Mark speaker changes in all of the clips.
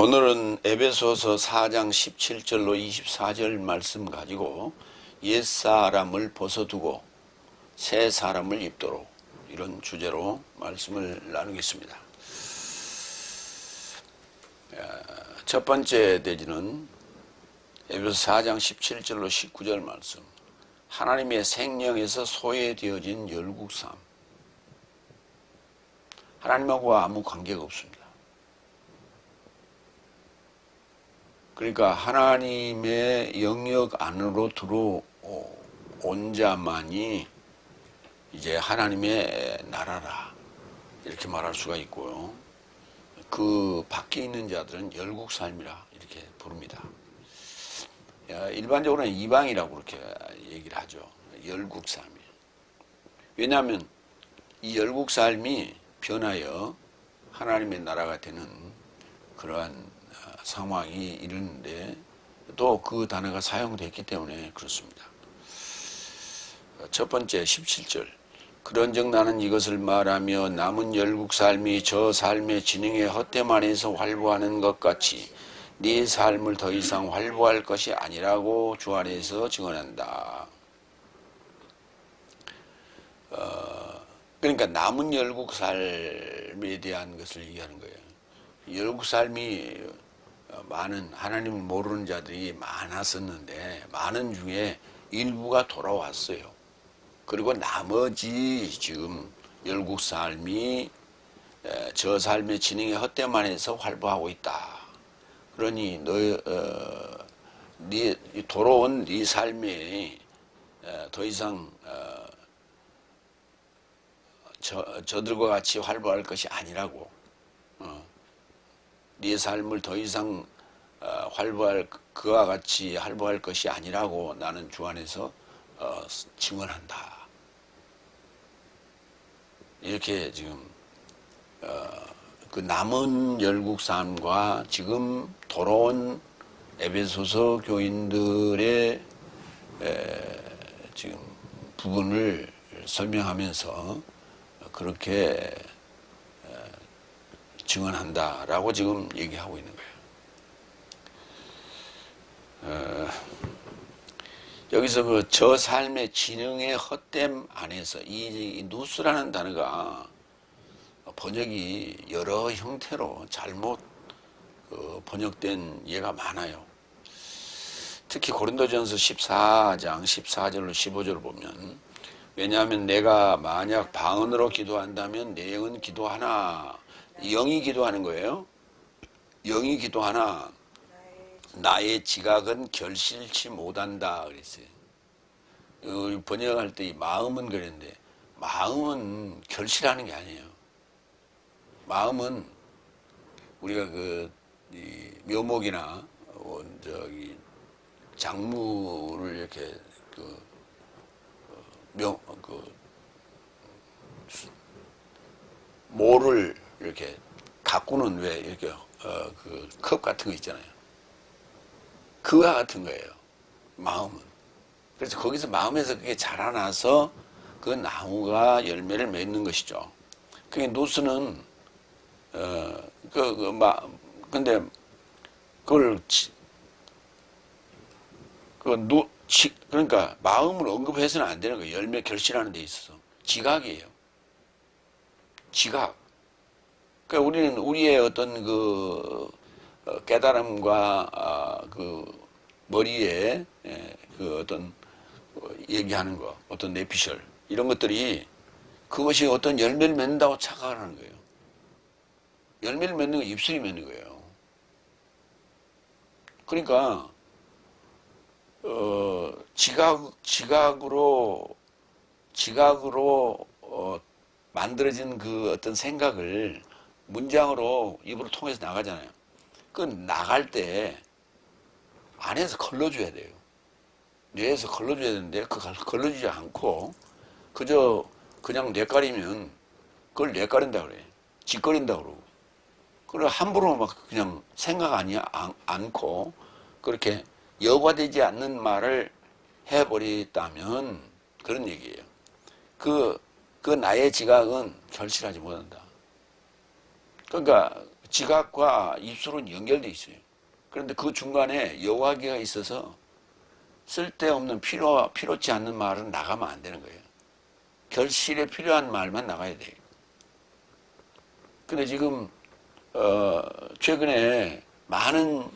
Speaker 1: 오늘은 에베소서 4장 17절로 24절 말씀 가지고 옛사람을 벗어두고 새 사람을 입도록 이런 주제로 말씀을 나누겠습니다. 첫 번째 대지는 에베소서 4장 17절로 19절 말씀. 하나님의 생명에서 소외되어진 열국삼. 하나님하고 아무 관계가 없습니다. 그러니까 하나님의 영역 안으로 들어온 자만이 이제 하나님의 나라라 이렇게 말할 수가 있고요. 그 밖에 있는 자들은 열국살미라 이렇게 부릅니다. 일반적으로는 이방이라고 그렇게 얘기를 하죠. 열국살미. 왜냐하면 이 열국살미 변하여 하나님의 나라가 되는 그러한 상황이 이르는데 또 그 단어가 사용됐기 때문에 그렇습니다. 첫 번째 17절. 그런즉 나는 이것을 말하며 남은 열국 삶이 저 삶의 진행의 헛됨 안에서 활보하는 것 같이 네 삶을 더 이상 활보할 것이 아니라고 주 안에서 증언한다. 그러니까 남은 열국 삶에 대한 것을 얘기하는 거예요. 열국 삶이 많은 하나님을 모르는 자들이 많았었는데 많은 중에 일부가 돌아왔어요. 그리고 나머지 지금 열국 삶이 저 삶의 진행의 헛됨 안에서 활보하고 있다. 그러니 돌아온 네 삶에 더 이상 저들과 같이 활보할 것이 아니라고. 네 삶을 더 이상 그와 같이 활보할 것이 아니라고 나는 주 안에서 증언한다. 이렇게 지금 그 남은 열국 삶과 지금 돌아온 에베소서 교인들의 지금 부분을 설명하면서 그렇게 증언한다라고 지금 얘기하고 있는 거예요. 여기서 그 저 삶의 진흥의 헛됨 안에서 이 누스라는 단어가 번역이 여러 형태로 잘못 번역된 예가 많아요. 특히 고린도전서 14장 14절로 15절을 보면 왜냐하면 내가 만약 방언으로 기도한다면 내 영은 기도하나 영이 기도하는 거예요. 영이 기도하나 나의 지각은 결실치 못한다 그랬어요. 번역할 때 이 마음은 그랬는데 마음은 결실하는 게 아니에요. 마음은 우리가 이 묘목이나 작물을 이렇게 모를 이렇게 가꾸는 왜 이렇게 컵 같은 거 있잖아요. 그와 같은 거예요. 마음은. 그래서 거기서 마음에서 그게 자라나서 그 나무가 열매를 맺는 것이죠. 그게 노스는 근데 그걸 그러니까 마음을 언급해서는 안 되는 거예요. 열매 결실하는 데 있어서 지각이에요. 지각. 그러니까 우리는 우리의 어떤 깨달음과 머리에 어떤 얘기하는 거, 어떤 내피셜 이런 것들이 그것이 어떤 열매를 맺는다고 착각하는 거예요. 열매를 맺는 건 입술이 맺는 거예요. 그러니까 지각으로 만들어진 그 어떤 생각을 문장으로 입으로 통해서 나가잖아요. 그 나갈 때 안에서 걸러줘야 돼요. 뇌에서 걸러줘야 되는데 걸러주지 않고 그냥 뇌까리면 그걸 뇌까린다 그래. 짓거린다 그러고. 그걸 함부로 막 그냥 생각 않고 그렇게 여과되지 않는 말을 해버렸다면 그런 얘기예요. 그 나의 지각은 결실하지 못한다. 그러니까 지각과 입술은 연결돼 있어요. 그런데 그 중간에 여과기가 있어서 쓸데없는 필요치 않는 말은 나가면 안 되는 거예요. 결실에 필요한 말만 나가야 돼요. 근데 지금 최근에 많은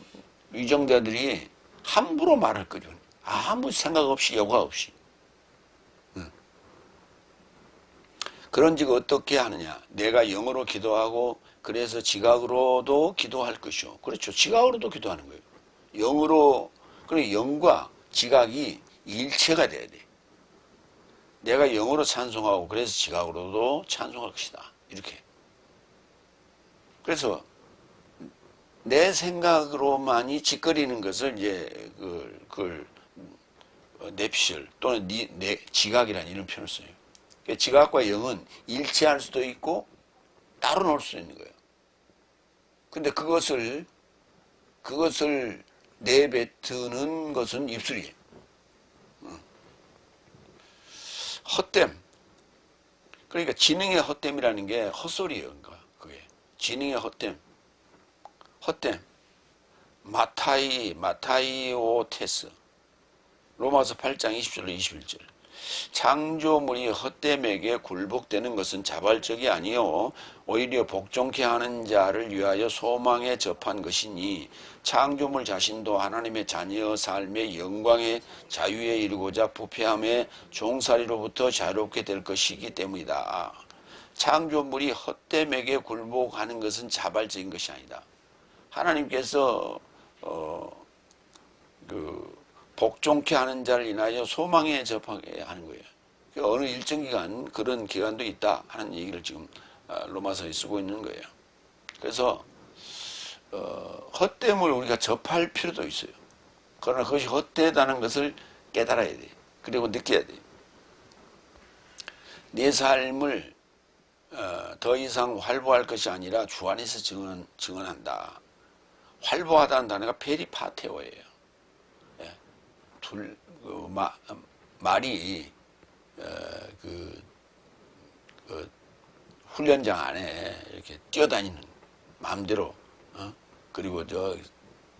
Speaker 1: 위정자들이 함부로 말할 거죠. 아무 생각 없이 여과 없이. 그런즉 어떻게 하느냐? 내가 영어로 기도하고 그래서 지각으로도 기도할 것이요. 그렇죠. 지각으로도 기도하는 거예요. 영어로, 그리고 영과 지각이 일체가 돼야 돼. 내가 영어로 찬송하고 그래서 지각으로도 찬송할 것이다. 이렇게. 그래서 내 생각으로만이 짓거리는 것을 이제 그걸 냅실 또는 내 지각이라는 이런 표현을 써요. 그러니까 지각과 영은 일치할 수도 있고 따로 놀 수 있는 거예요. 근데 그것을 내뱉는 것은 입술이에요. 헛됨. 그러니까 지능의 헛됨이라는 게 헛소리예요. 그러니까 그게 지능의 헛됨. 헛됨. 마타이오테스. 로마서 8장 20절로 21절. 창조물이 헛됨에게 굴복되는 것은 자발적이 아니요 오히려 복종케 하는 자를 위하여 소망에 접한 것이니 창조물 자신도 하나님의 자녀 삶의 영광의 자유에 이르고자 부패함의 종살이로부터 자유롭게 될 것이기 때문이다. 창조물이 헛됨에게 굴복하는 것은 자발적인 것이 아니다. 하나님께서 복종케 하는 자를 인하여 소망에 접하게 하는 거예요. 그러니까 어느 일정 기간 그런 기간도 있다 하는 얘기를 지금 로마서에 쓰고 있는 거예요. 그래서 헛됨을 우리가 접할 필요도 있어요. 그러나 그것이 헛되다는 것을 깨달아야 돼요. 그리고 느껴야 돼요. 내 삶을 더 이상 활보할 것이 아니라 주 안에서 증언한다. 활보하다는 단어가 페리파테오예요. 말이 훈련장 안에 이렇게 뛰어다니는 마음대로 그리고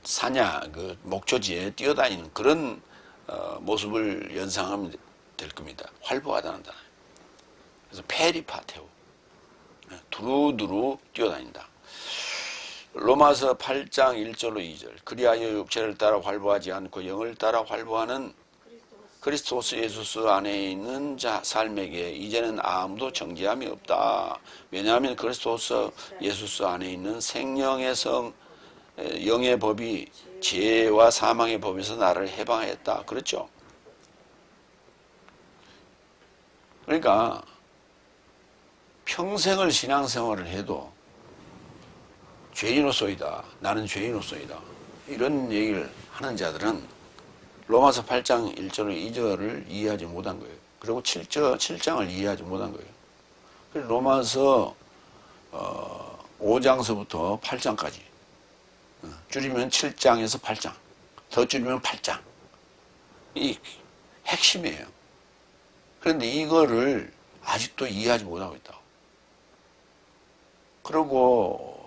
Speaker 1: 사냐 목초지에 뛰어다니는 그런 모습을 연상하면 될 겁니다. 활보하다는 단어. 그래서 페리파테오 두루두루 뛰어다닌다. 로마서 8장 1절로 2절. 그리하여 육체를 따라 활보하지 않고 영을 따라 활보하는 그리스도스 예수 안에 있는 자 삶에게 이제는 아무도 정죄함이 없다. 왜냐하면 그리스도스 예수 안에 있는 생명의 성 영의 법이 죄와 사망의 법에서 나를 해방하였다. 그렇죠? 그러니까 평생을 신앙생활을 해도 죄인으로서이다. 나는 죄인으로서이다. 이런 얘기를 하는 자들은 로마서 8장 1절 2절을 이해하지 못한 거예요. 그리고 7장을 이해하지 못한 거예요. 그래서 로마서 5장서부터 8장까지 줄이면 7장에서 8장 더 줄이면 8장 이 핵심이에요. 그런데 이거를 아직도 이해하지 못하고 있다고. 그리고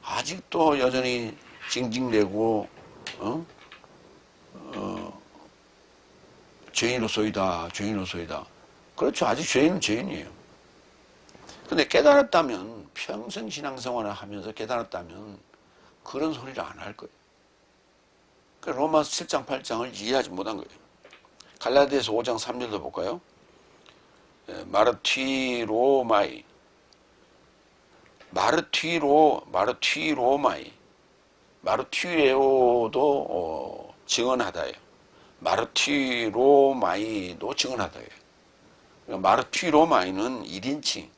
Speaker 1: 아직도 여전히 징징대고 죄인으로서이다. 그렇죠. 아직 죄인은 죄인이에요. 근데 깨달았다면 평생 신앙생활을 하면서 깨달았다면 그런 소리를 안 할 거예요. 그러니까 로마서 7장 8장을 이해하지 못한 거예요. 갈라디아서 5장 3절도 볼까요? 마르튀로마이 마르튀로마이 마르튀레오도 증언하다예요. 마르튀로마이도 증언하다예요. 마르튀로마이는 1인칭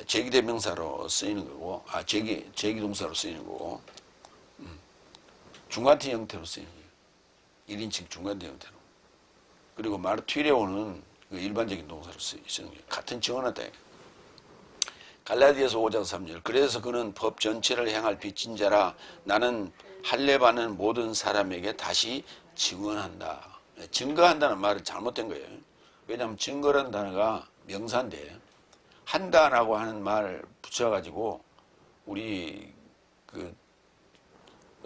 Speaker 1: 제기대명사로 쓰이는 거고 제기동사로 쓰이는 거고 중간태 형태로 쓰이는 거예요. 1인칭 중간태 형태로. 그리고 마르튀레오는 일반적인 동사로 쓰이는 거예요. 같은 증언하다예요. 갈라디아서 5장 3절. 그래서 그는 법 전체를 행할 빚진 자라 나는 할례받는 모든 사람에게 다시 증언한다. 증거한다는 말은 잘못된 거예요. 왜냐하면 증거라는 단어가 명사인데 한다라고 하는 말 붙여가지고 우리 그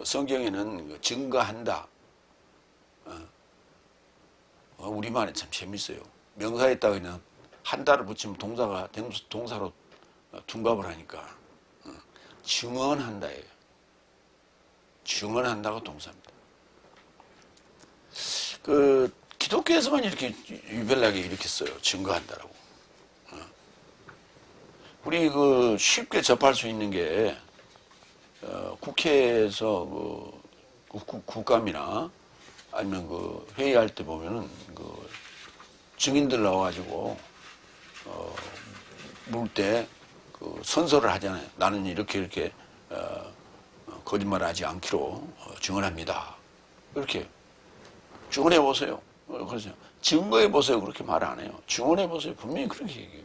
Speaker 1: 성경에는 그 증거한다. 우리말에 참 재밌어요. 명사에다가 그냥 한다를 붙이면 동사로 둔갑을 하니까 증언한다예요. 증언한다가 동사입니다. 그 기독교에서만 이렇게 유별나게 이렇게 써요. 증거한다라고. 우리 그 쉽게 접할 수 있는 게 국회에서 국감이나 아니면 그 회의할 때 보면은 그 증인들 나와가지고 물 때 그 선서를 하잖아요. 나는 이렇게 거짓말하지 않기로 증언합니다. 이렇게 증언해 보세요. 그래서 증거해 보세요. 그렇게 말 안 해요. 증언해 보세요. 분명히 그렇게 얘기해요.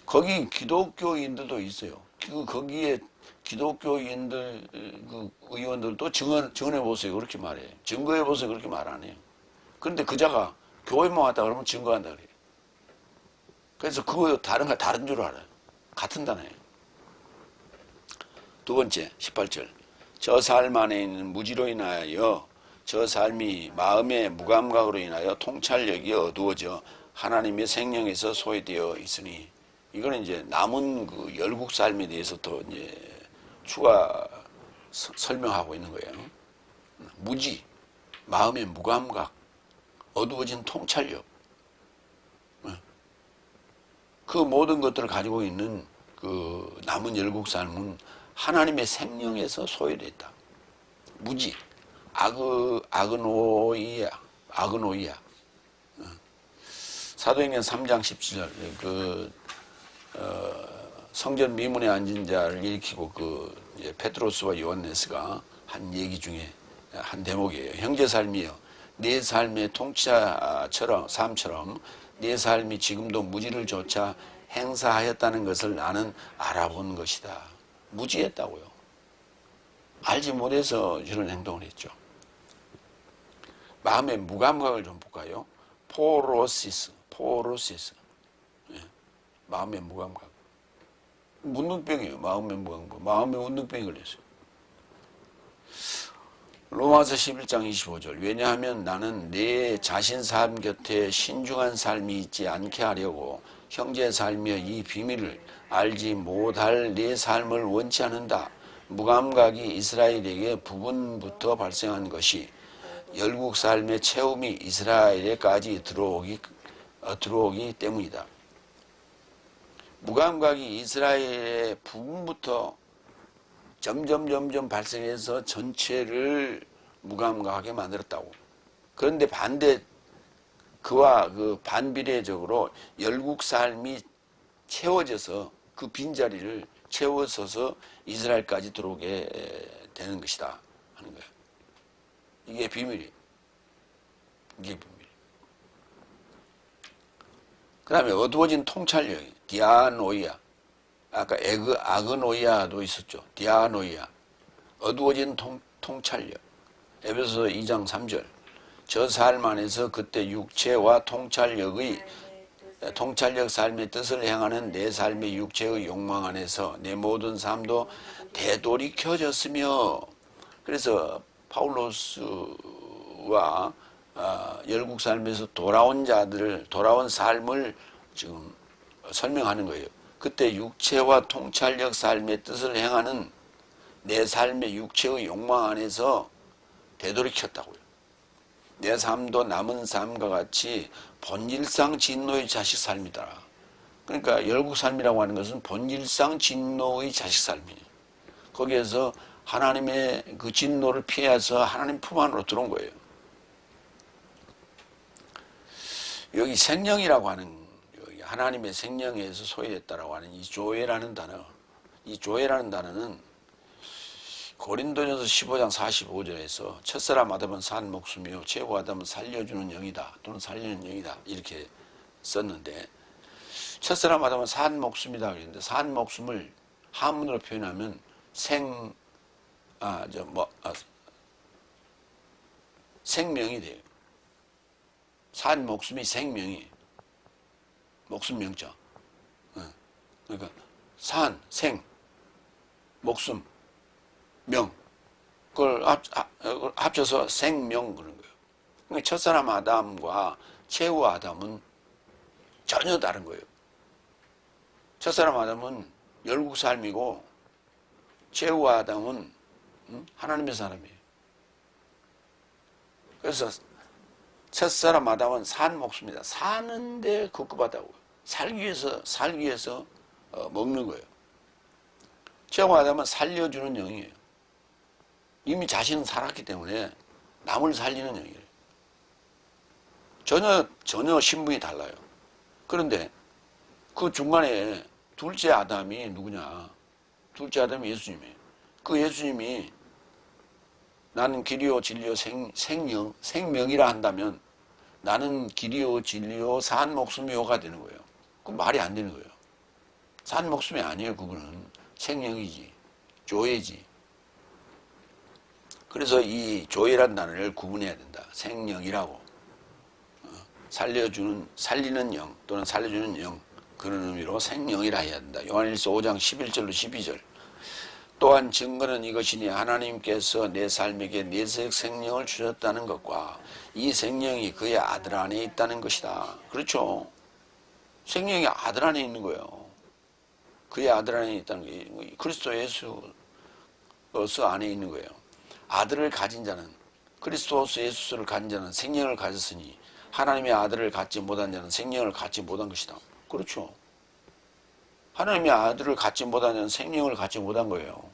Speaker 1: 거기 기독교인들도 있어요. 거기에 기독교인들 그 의원들도 증언해 보세요. 그렇게 말해요. 증거해 보세요. 그렇게 말 안 해요. 그런데 그자가 교회만 왔다 그러면 증거한다 그래요. 그래서 그거 다른 줄 알아요. 같은 단어예요. 두 번째 18절. 저 삶 안에 있는 무지로 인하여 저 삶이 마음의 무감각으로 인하여 통찰력이 어두워져 하나님의 생명에서 소외되어 있으니, 이거는 이제 남은 그 열국 삶에 대해서 더 이제 추가 설명하고 있는 거예요. 무지, 마음의 무감각, 어두워진 통찰력. 그 모든 것들을 가지고 있는 그 남은 열국 삶은 하나님의 생명에서 소외됐다. 무지, 아그노이야. 사도행전 3장 17절, 성전 미문에 앉은 자를 일으키고 페트로스와 요한네스가 한 얘기 중에 한 대목이에요. 형제 삶이여, 내 삶의 삶처럼 내 삶이 지금도 무지를 조차 행사하였다는 것을 나는 알아본 것이다. 무지했다고요. 알지 못해서 이런 행동을 했죠. 마음의 무감각을 좀 볼까요? 포로시스. 예. 마음의 무감각. 문둥병이에요. 마음의 무감각. 마음의 운동병이 걸렸어요. 로마서 11장 25절. 왜냐하면 나는 내 자신 삶 곁에 신중한 삶이 있지 않게 하려고 형제 삶이여 이 비밀을 알지 못할 내 삶을 원치 않는다. 무감각이 이스라엘에게 부분부터 발생한 것이 열국 삶의 체험이 이스라엘에까지 들어오기 때문이다. 무감각이 이스라엘의 부분부터 점점 발생해서 전체를 무감각하게 만들었다고. 그런데 그와 그 반비례적으로 열국 삶이 채워져서 그 빈자리를 채워서서 이스라엘까지 들어오게 되는 것이다 하는 거예요. 이게 비밀이에요. 이게 비밀. 그 다음에 어두워진 통찰력, 디아노이아. 아까 아그노이아도 있었죠. 디아노이아. 어두워진 통찰력. 에베소서 2장 3절. 저 삶 안에서 그때 육체와 통찰력 삶의 뜻을 행하는 내 삶의 육체의 욕망 안에서 내 모든 삶도 되돌이켜졌으며, 그래서 파울로스와 열국 삶에서 돌아온 삶을 지금 설명하는 거예요. 그때 육체와 통찰력 삶의 뜻을 행하는 내 삶의 육체의 욕망 안에서 되돌이켰다고요. 내 삶도 남은 삶과 같이 본질상 진노의 자식 삶이다. 그러니까 열국 삶이라고 하는 것은 본질상 진노의 자식 삶이에요. 거기에서 하나님의 그 진노를 피해서 하나님 품 안으로 들어온 거예요. 여기 생명이라고 하는, 하나님의 생명에서 소외됐다라고 하는 이 조회라는 단어, 이 조회라는 단어는 고린도전서 15장 45절에서 첫사람 아담은 산 목숨이요 최고 아담은 살려주는 영이다 또는 살리는 영이다 이렇게 썼는데, 첫사람 아담은 산 목숨이다 그랬는데, 산 목숨을 한문으로 표현하면 생명이 돼요. 산 목숨이 생명이, 목숨 명자. 그러니까 생. 목숨, 명. 그걸 합쳐서 생명 그런 거예요. 그러니까 첫사람 아담과 최후 아담은 전혀 다른 거예요. 첫사람 아담은 열국 삶이고 최후 아담은 하나님의 사람이에요. 그래서 첫사람 아담은 산 목숨이다. 사는데 급급하다고. 살기 위해서 먹는 거예요. 최후 아담은 살려주는 영이에요. 이미 자신은 살았기 때문에 남을 살리는 영이에요. 전혀 신분이 달라요. 그런데 그 중간에 둘째 아담이 누구냐? 둘째 아담이 예수님이에요. 그 예수님이 나는 길이요 진리요 생명이라 한다면 나는 길이요 진리요 산 목숨이요가 되는 거예요. 그 말이 안 되는 거예요. 산 목숨이 아니에요. 그거는 생명이지, 조예지. 그래서 이 조예란 단어를 구분해야 된다. 생명이라고 살리는 영 또는 살려주는 영, 그런 의미로 생명이라 해야 된다. 요한일서 5장 11절로 12절. 또한 증거는 이것이니 하나님께서 내 삶에게 내색 생명을 주셨다는 것과 이 생명이 그의 아들 안에 있다는 것이다. 그렇죠. 생명이 아들 안에 있는 거예요. 그의 아들 안에 있다는 게 그리스도 예수 안에 있는 거예요. 아들을 가진 자는, 그리스도스 예수를 가진 자는 생명을 가졌으니 하나님의 아들을 갖지 못한 자는 생명을 갖지 못한 것이다. 그렇죠. 하나님의 아들을 갖지 못한 자는 생명을 갖지 못한 거예요.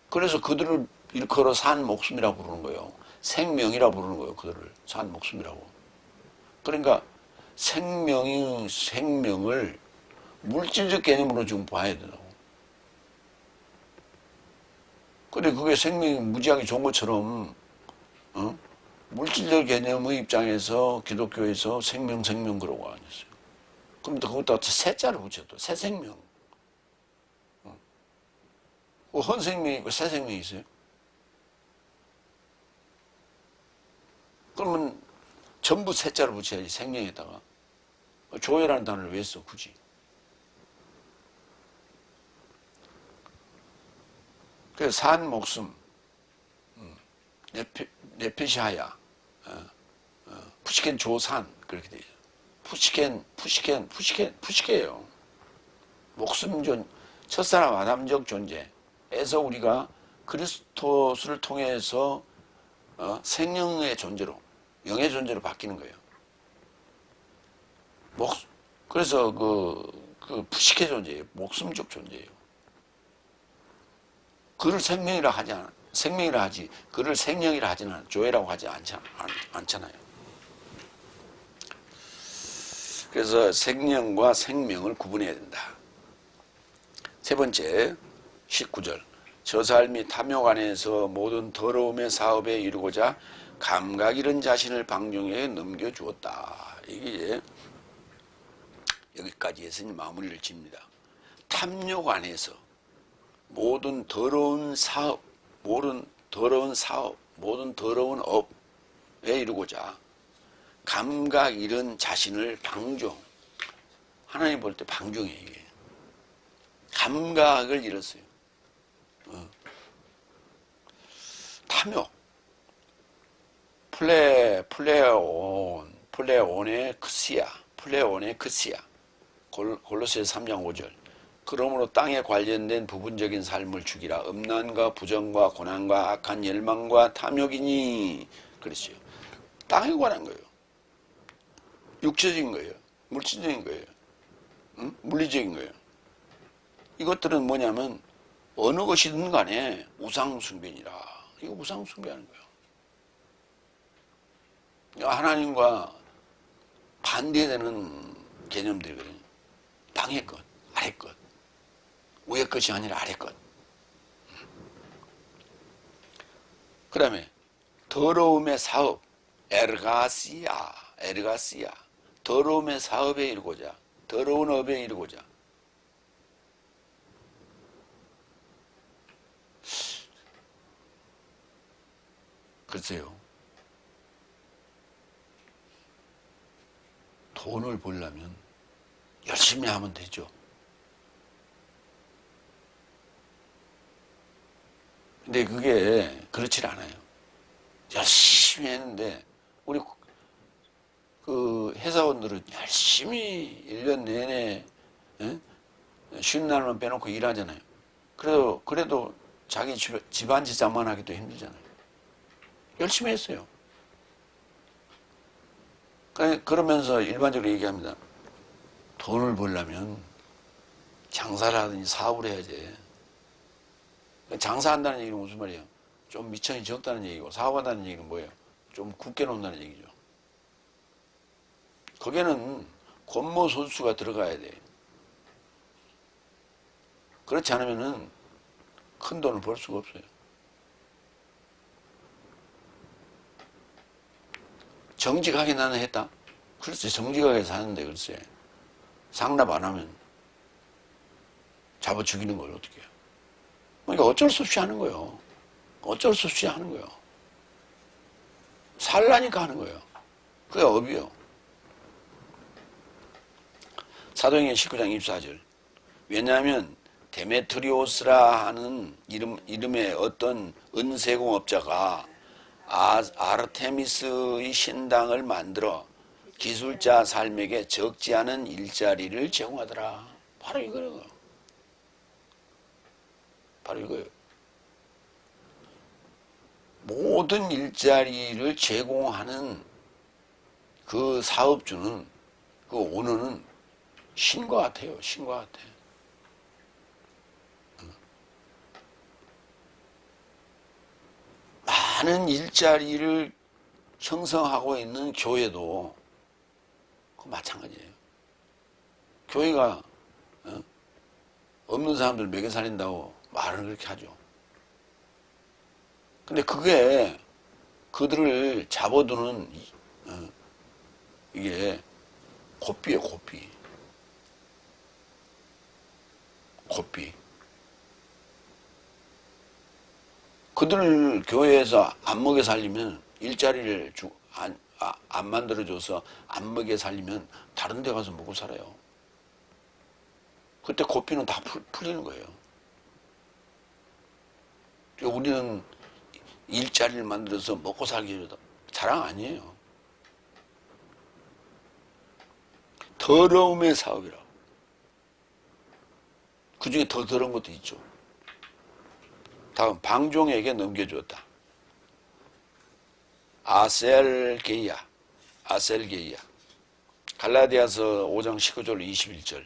Speaker 1: 그래서 그들을 일컬어 산 목숨이라고 부르는 거예요. 생명이라고 부르는 거예요. 그들을 산 목숨이라고. 그러니까 생명을 물질적 개념으로 지금 봐야 되나고. 근데 그게 생명이 무지하게 좋은 것처럼 물질적 개념의 입장에서 기독교에서 생명 그러고 아니었어요. 그럼 또 그것도 새자를 붙였다. 새 생명. 헌 생명이 있고 새 생명이 있어요. 그러면 전부 새자를 붙여야지 생명에다가. 조회라는 단어를 왜 써 굳이. 그래서 산 목숨, 네페시하야, 푸시켄 조산 그렇게 되죠. 푸시케예요. 목숨 첫사람 아담적 존재에서 우리가 그리스도를 통해서 생명의 존재로, 영의 존재로 바뀌는 거예요. 그래서 그 푸시케 존재예요. 목숨적 존재예요. 그를 생명이라 하지, 그를 생명이라 하지는 않아요. 조회라고 하지 않잖아요. 그래서 생명과 생명을 구분해야 된다. 세 번째, 19절. 저 삶이 탐욕 안에서 모든 더러움의 사업에 이르고자 감각 잃은 자신을 방종에 넘겨주었다. 이게 여기까지 예수님 마무리를 짓니다. 탐욕 안에서 모든 더러운 사업, 모든 더러운 업에 이르고자 감각 잃은 자신을 방종. 하나님 볼 때 방종이에요, 이게. 감각을 잃었어요. 탐욕. 플레온의 크시아. 골로새서 3장 5절. 그러므로 땅에 관련된 부분적인 삶을 죽이라. 음란과 부정과 고난과 악한 열망과 탐욕이니. 그랬어요. 땅에 관한 거예요. 육체적인 거예요. 물질적인 거예요. 물리적인 거예요. 이것들은 뭐냐면 어느 것이든 간에 우상숭배니라. 이거 우상숭배하는 거예요. 하나님과 반대되는 개념들이거든요. 땅의 것, 아래 것. 위의 것이 아니라 아래 것. 그 다음에 더러움의 사업, 에르가시아. 더러움의 사업에 이르고자, 더러운 업에 이르고자. 글쎄요. 돈을 벌려면 열심히 하면 되죠. 근데 그게 그렇지 않아요. 열심히 했는데 우리 그 회사원들은 열심히 1년 내내 쉬는 날만 빼놓고 일하잖아요. 그래도 자기 집안 지장만 하기도 힘들잖아요. 열심히 했어요. 그러면서 일반적으로 얘기합니다. 돈을 벌려면 장사를 하든지 사업을 해야지. 장사한다는 얘기는 무슨 말이에요? 좀 미천이 적다는 얘기고, 사업한다는 얘기는 뭐예요? 좀 굳게 놓는다는 얘기죠. 거기에는 권모술수가 들어가야 돼. 그렇지 않으면은 큰 돈을 벌 수가 없어요. 정직하게 나는 했다? 글쎄, 정직하게 사는데, 글쎄. 상납 안 하면 잡아 죽이는 걸 어떻게 해요? 그러니까 어쩔 수 없이 하는 거예요. 어쩔 수 없이 하는 거예요. 살라니까 하는 거예요. 그게 업이요. 사도행전 19장 24절. 왜냐하면 데메트리오스라 하는 이름의 어떤 은세공업자가 아르테미스의 신당을 만들어 기술자 삶에게 적지 않은 일자리를 제공하더라. 바로 이거예요. 바로 이거예요. 모든 일자리를 제공하는 그 사업주는, 그 오너는 신과 같아요. 신과 같아. 많은 일자리를 형성하고 있는 교회도 마찬가지예요. 교회가 없는 사람들 먹여 살린다고 말을 그렇게 하죠. 근데 그게 그들을 잡아두는 이게 고삐예요, 고삐. 고삐. 그들을 교회에서 안 먹여 살리면, 일자리를 안 만들어줘서 안 먹여 살리면 다른 데 가서 먹고 살아요. 그때 고삐는 다 풀리는 거예요. 우리는 일자리를 만들어서 먹고 살기 위해서 자랑 아니에요. 더러움의 사업이라. 그 중에 더 더러운 것도 있죠. 다음, 방종에게 넘겨주었다. 아셀게이야. 갈라디아서 5장 19절 21절.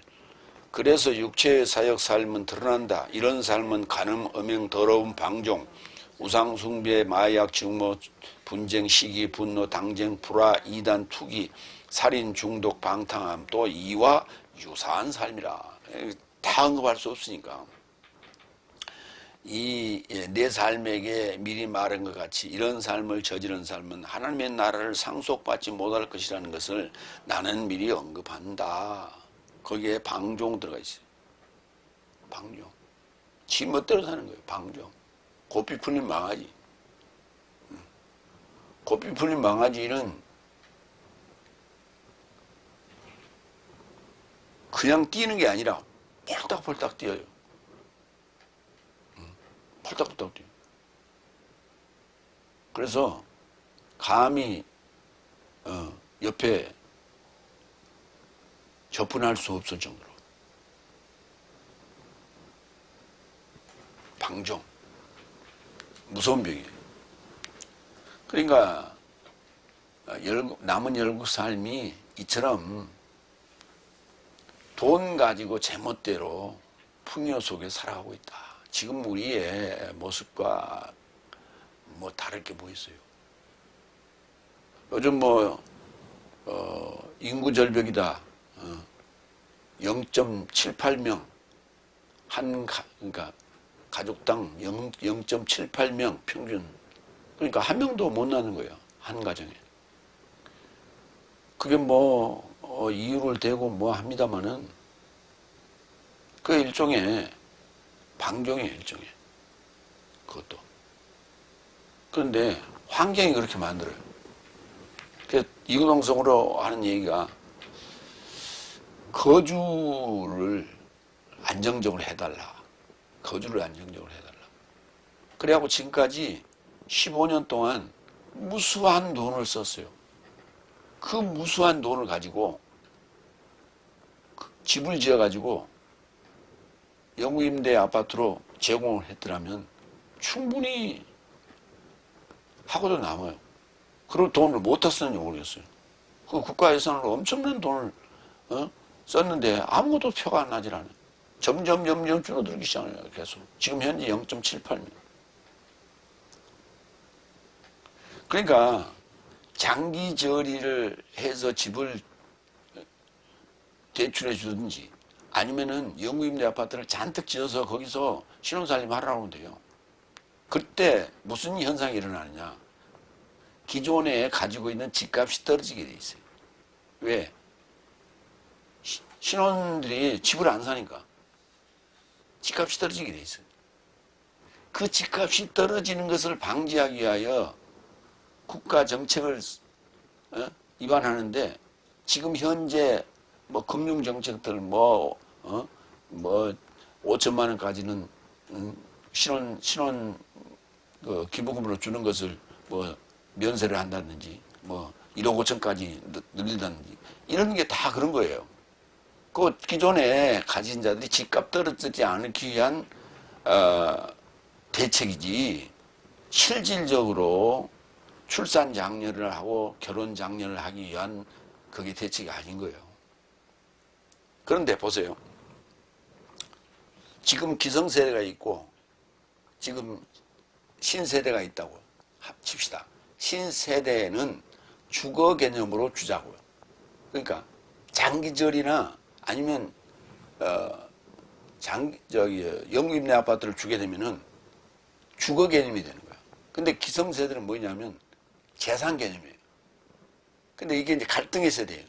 Speaker 1: 그래서 육체의 사역 삶은 드러난다. 이런 삶은 간음, 음행, 더러움, 방종, 우상숭배, 마약, 증오, 분쟁, 시기, 분노, 당쟁, 불화, 이단, 투기, 살인, 중독, 방탕함, 또 이와 유사한 삶이라. 다 언급할 수 없으니까. 내 삶에게 미리 말한 것 같이 이런 삶을 저지른 삶은 하나님의 나라를 상속받지 못할 것이라는 것을 나는 미리 언급한다. 거기에 방종 들어가 있어요. 방종. 지 멋대로 사는 거예요. 방종. 고삐 풀린 망아지. 고삐 풀린 망아지는 그냥 뛰는 게 아니라 폴딱폴딱 뛰어요. 폴딱폴딱 뛰어요. 그래서 감히 옆에 접근할 수 없을 정도로. 방종. 무서운 병이에요. 그러니까 남은 열국 삶이 이처럼 돈 가지고 제멋대로 풍요 속에 살아가고 있다. 지금 우리의 모습과 뭐 다를 게 뭐 있어요? 요즘 인구 절벽이다. 0.78명 그러니까 가족당 0.78명 평균. 그러니까 한 명도 못 나는 거예요. 한 가정에. 그게 이유를 대고 합니다마는 그 일종의 방종이에요, 일종의. 그것도. 그런데 환경이 그렇게 만들어요. 그래서 이구동성으로 하는 얘기가 거주를 안정적으로 해달라. 거주를 안정적으로 해달라. 그래갖고 지금까지 15년 동안 무수한 돈을 썼어요. 그 무수한 돈을 가지고 집을 지어가지고 영구임대 아파트로 제공을 했더라면 충분히 하고도 남아요. 그런 돈을 못 썼는지 모르겠어요. 그 국가 예산으로 엄청난 돈을 썼는데 아무것도 표가 안 나질 않아요. 점점 줄어들기 시작해요. 계속. 지금 현재 0.78명. 그러니까 장기 저리를 해서 집을 대출해 주든지 아니면은 영구임대 아파트를 잔뜩 지어서 거기서 신혼살림 하라고 하면 돼요. 그때 무슨 현상이 일어나느냐. 기존에 가지고 있는 집값이 떨어지게 돼 있어요. 왜? 신혼들이 집을 안 사니까 집값이 떨어지게 돼 있어요. 그 집값이 떨어지는 것을 방지하기 위하여 국가 정책을 입안하는데 지금 현재 뭐 금융 정책들 뭐 5천만 원까지는 신혼 그 기부금으로 주는 것을 뭐 면세를 한다든지 뭐 1억 5천까지 늘린다든지 이런 게 다 그런 거예요. 그 기존에 가진 자들이 집값 떨어지지 않기 위한 대책이지 실질적으로 출산 장려를 하고 결혼 장려를 하기 위한 그게 대책이 아닌 거예요. 그런데 보세요. 지금 기성세대가 있고 지금 신세대가 있다고 합칩시다. 신세대는 주거 개념으로 주자고요. 그러니까 장기절이나 아니면 영구임대 아파트를 주게 되면은 주거 개념이 되는 거야. 근데 기성세대는 뭐냐면 재산 개념이에요. 근데 이게 이제 갈등의 세대예요.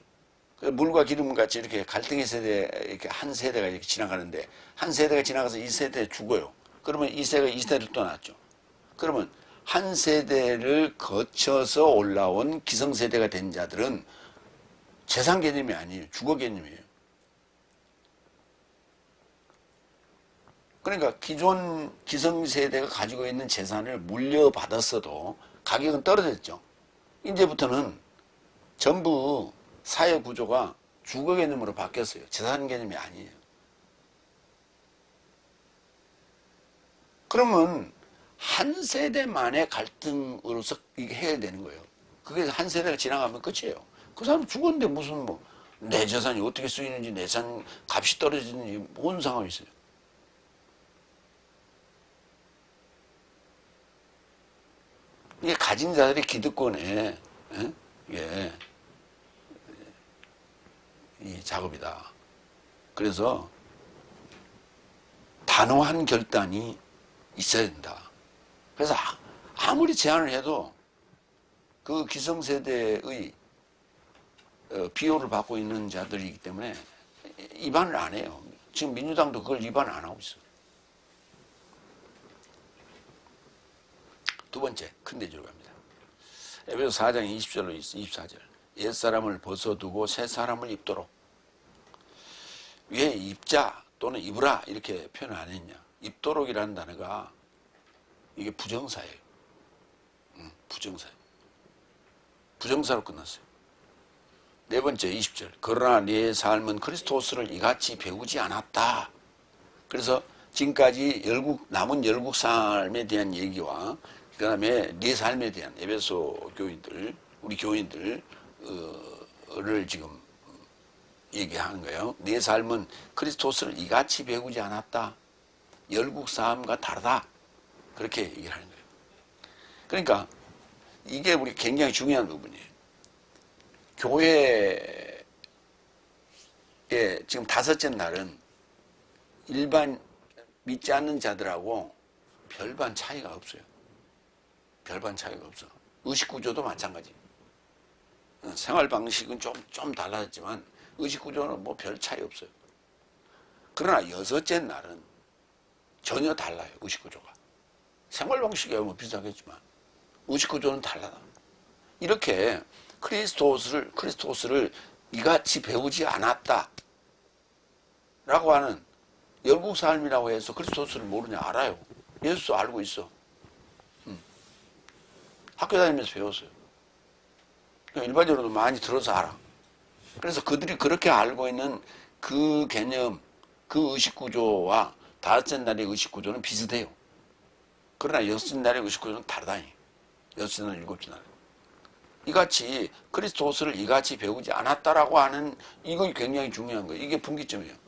Speaker 1: 물과 기름 같이 이렇게 갈등의 세대, 이렇게 한 세대가 이렇게 지나가는데, 한 세대가 지나가서 이 세대에 죽어요. 그러면 이 세대가 이 세대를 또 낳죠. 그러면 한 세대를 거쳐서 올라온 기성세대가 된 자들은 재산 개념이 아니에요. 주거 개념이에요. 그러니까 기존 기성세대가 가지고 있는 재산을 물려받았어도 가격은 떨어졌죠. 이제부터는 전부 사회 구조가 주거 개념으로 바뀌었어요. 재산 개념이 아니에요. 그러면 한 세대만의 갈등으로서 이게 해결되는 거예요. 그게 한 세대가 지나가면 끝이에요. 그 사람 죽었는데 무슨 뭐 내 재산이 어떻게 쓰이는지 내 재산 값이 떨어지는지 뭔 상관이 있어요. 이게 가진 자들의 기득권에 이게 이 작업이다. 그래서 단호한 결단이 있어야 된다. 그래서 아무리 제안을 해도 그 기성세대의 비호를 받고 있는 자들이기 때문에 입안을 안 해요. 지금 민주당도 그걸 입안 안 하고 있어. 두 번째 큰 대지로 갑니다. 에베소 4장 20절로 24절. 옛사람을 벗어두고 새사람을 입도록. 왜 입자 또는 입으라 이렇게 표현을 안 했냐. 입도록이라는 단어가 이게 부정사예요. 부정사예요. 부정사로 끝났어요. 네 번째 20절. 그러나 네 삶은 그리스도스를 이같이 배우지 않았다. 그래서 지금까지 남은 열국 삶에 대한 얘기와 그 다음에 네 삶에 대한 에베소 교인들, 우리 교인들을 지금 얘기하는 거예요. 네 삶은 그리스도스를 이같이 배우지 않았다. 열국 삶과 다르다. 그렇게 얘기를 하는 거예요. 그러니까 이게 우리 굉장히 중요한 부분이에요. 교회에 지금 다섯째 날은 일반 믿지 않는 자들하고 별반 차이가 없어요. 별반 차이가 없어. 의식 구조도 마찬가지. 생활 방식은 좀 달라졌지만 의식 구조는 뭐 별 차이 없어요. 그러나 여섯째 날은 전혀 달라요. 의식 구조가. 생활 방식이 뭐 비슷하겠지만 의식 구조는 달라요. 이렇게 크리스토스를 이같이 배우지 않았다 라고 하는 열국 삶이라고 해서 크리스토스를 모르냐. 알아요. 예수 알고 있어. 학교 다니면서 배웠어요. 일반적으로도 많이 들어서 알아. 그래서 그들이 그렇게 알고 있는 그 개념, 그 의식구조와 다섯째 날의 의식구조는 비슷해요. 그러나 여섯째 날의 의식구조는 다르다니. 여섯째 날, 일곱째 날. 이같이 그리스도스를 이같이 배우지 않았다라고 하는 이거 굉장히 중요한 거예요. 이게 분기점이에요.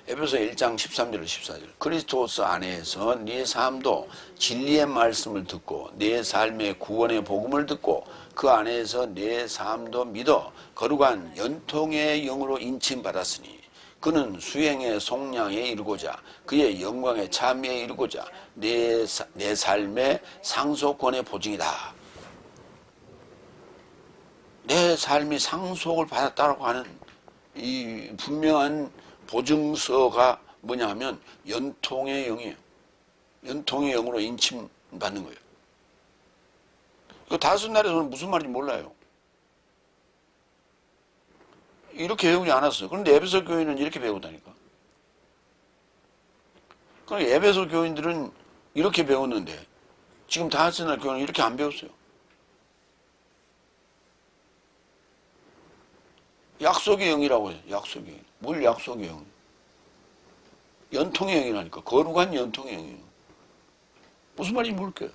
Speaker 1: 에베소 1장 13절 14절 그리스도스 안에서 네 삶도 진리의 말씀을 듣고 네 삶의 구원의 복음을 듣고 그 안에서 네 삶도 믿어 거룩한 연통의 영으로 인침받았으니 그는 수행의 속량에 이르고자 그의 영광의 참여에 이르고자 내 삶의 상속권의 보증이다. 내 삶이 상속을 받았다고 하는 이 분명한 보증서가 뭐냐 하면 연통의 영이에요. 연통의 영으로 인침받는 거예요. 이거 다섯 날에서는 무슨 말인지 몰라요. 이렇게 배우지 않았어요. 그런데 에베소 교인은 이렇게 배우다니까. 그럼 에베소 교인들은 이렇게 배웠는데 지금 다섯 날 교인은 이렇게 안 배웠어요. 약속의 영이라고 해요. 약속의 영. 뭘 약속의 영? 연통의 영이라니까. 거룩한 연통의 영이에요. 무슨 말인지 모를게요.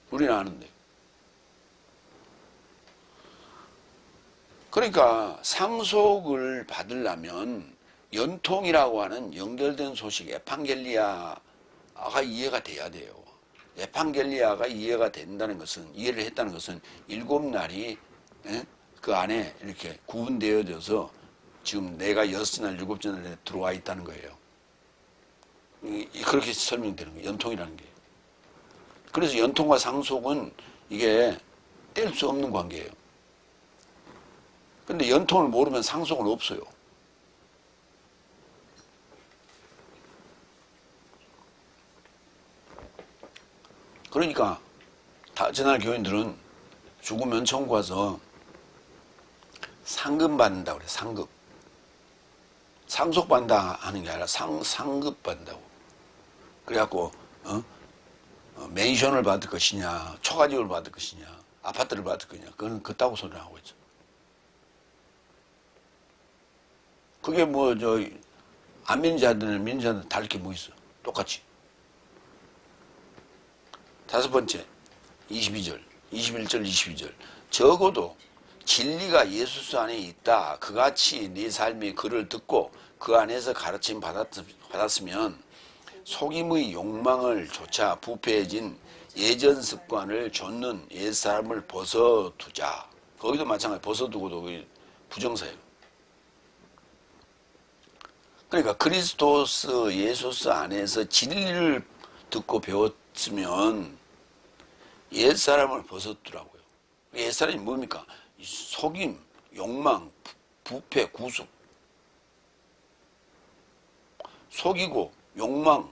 Speaker 1: 우리는 아는데. 그러니까 상속을 받으려면 연통이라고 하는 연결된 소식, 에판겔리아가 이해가 돼야 돼요. 에판겔리아가 이해가 된다는 것은, 이해를 했다는 것은 일곱 날이 그 안에 이렇게 구분되어져서 지금 내가 여섯 날, 일곱째 날에 들어와 있다는 거예요. 그렇게 설명되는 거예요. 연통이라는 게. 그래서 연통과 상속은 이게 뗄 수 없는 관계예요. 근데 연통을 모르면 상속은 없어요. 그러니까 다저날 교인들은 죽으면 천국 가서 상급 받는다고 그래. 상급. 상속받는다 하는 게 아니라 상급 받는다고. 그래갖고 맨션을 받을 것이냐, 초가집을 받을 것이냐, 아파트를 받을 것이냐, 그건 그따구 소리를 하고 있죠. 그게 안 믿는 자들은 믿는 자들은 다를 게 뭐 있어. 똑같이. 다섯 번째, 22절, 21절, 22절. 적어도 진리가 예수 안에 있다. 그같이 네 삶이 그를 듣고 그 안에서 가르침 받았으면 속임의 욕망을 조차 부패해진 예전 습관을 좇는 옛사람을 벗어두자. 거기도 마찬가지. 벗어두고도 부정사예요. 그러니까 그리스도스 예수스 안에서 진리를 듣고 배웠으면 옛사람을 벗어두라고요. 옛사람이 뭡니까? 속임, 욕망, 부패, 구습. 속이고 욕망,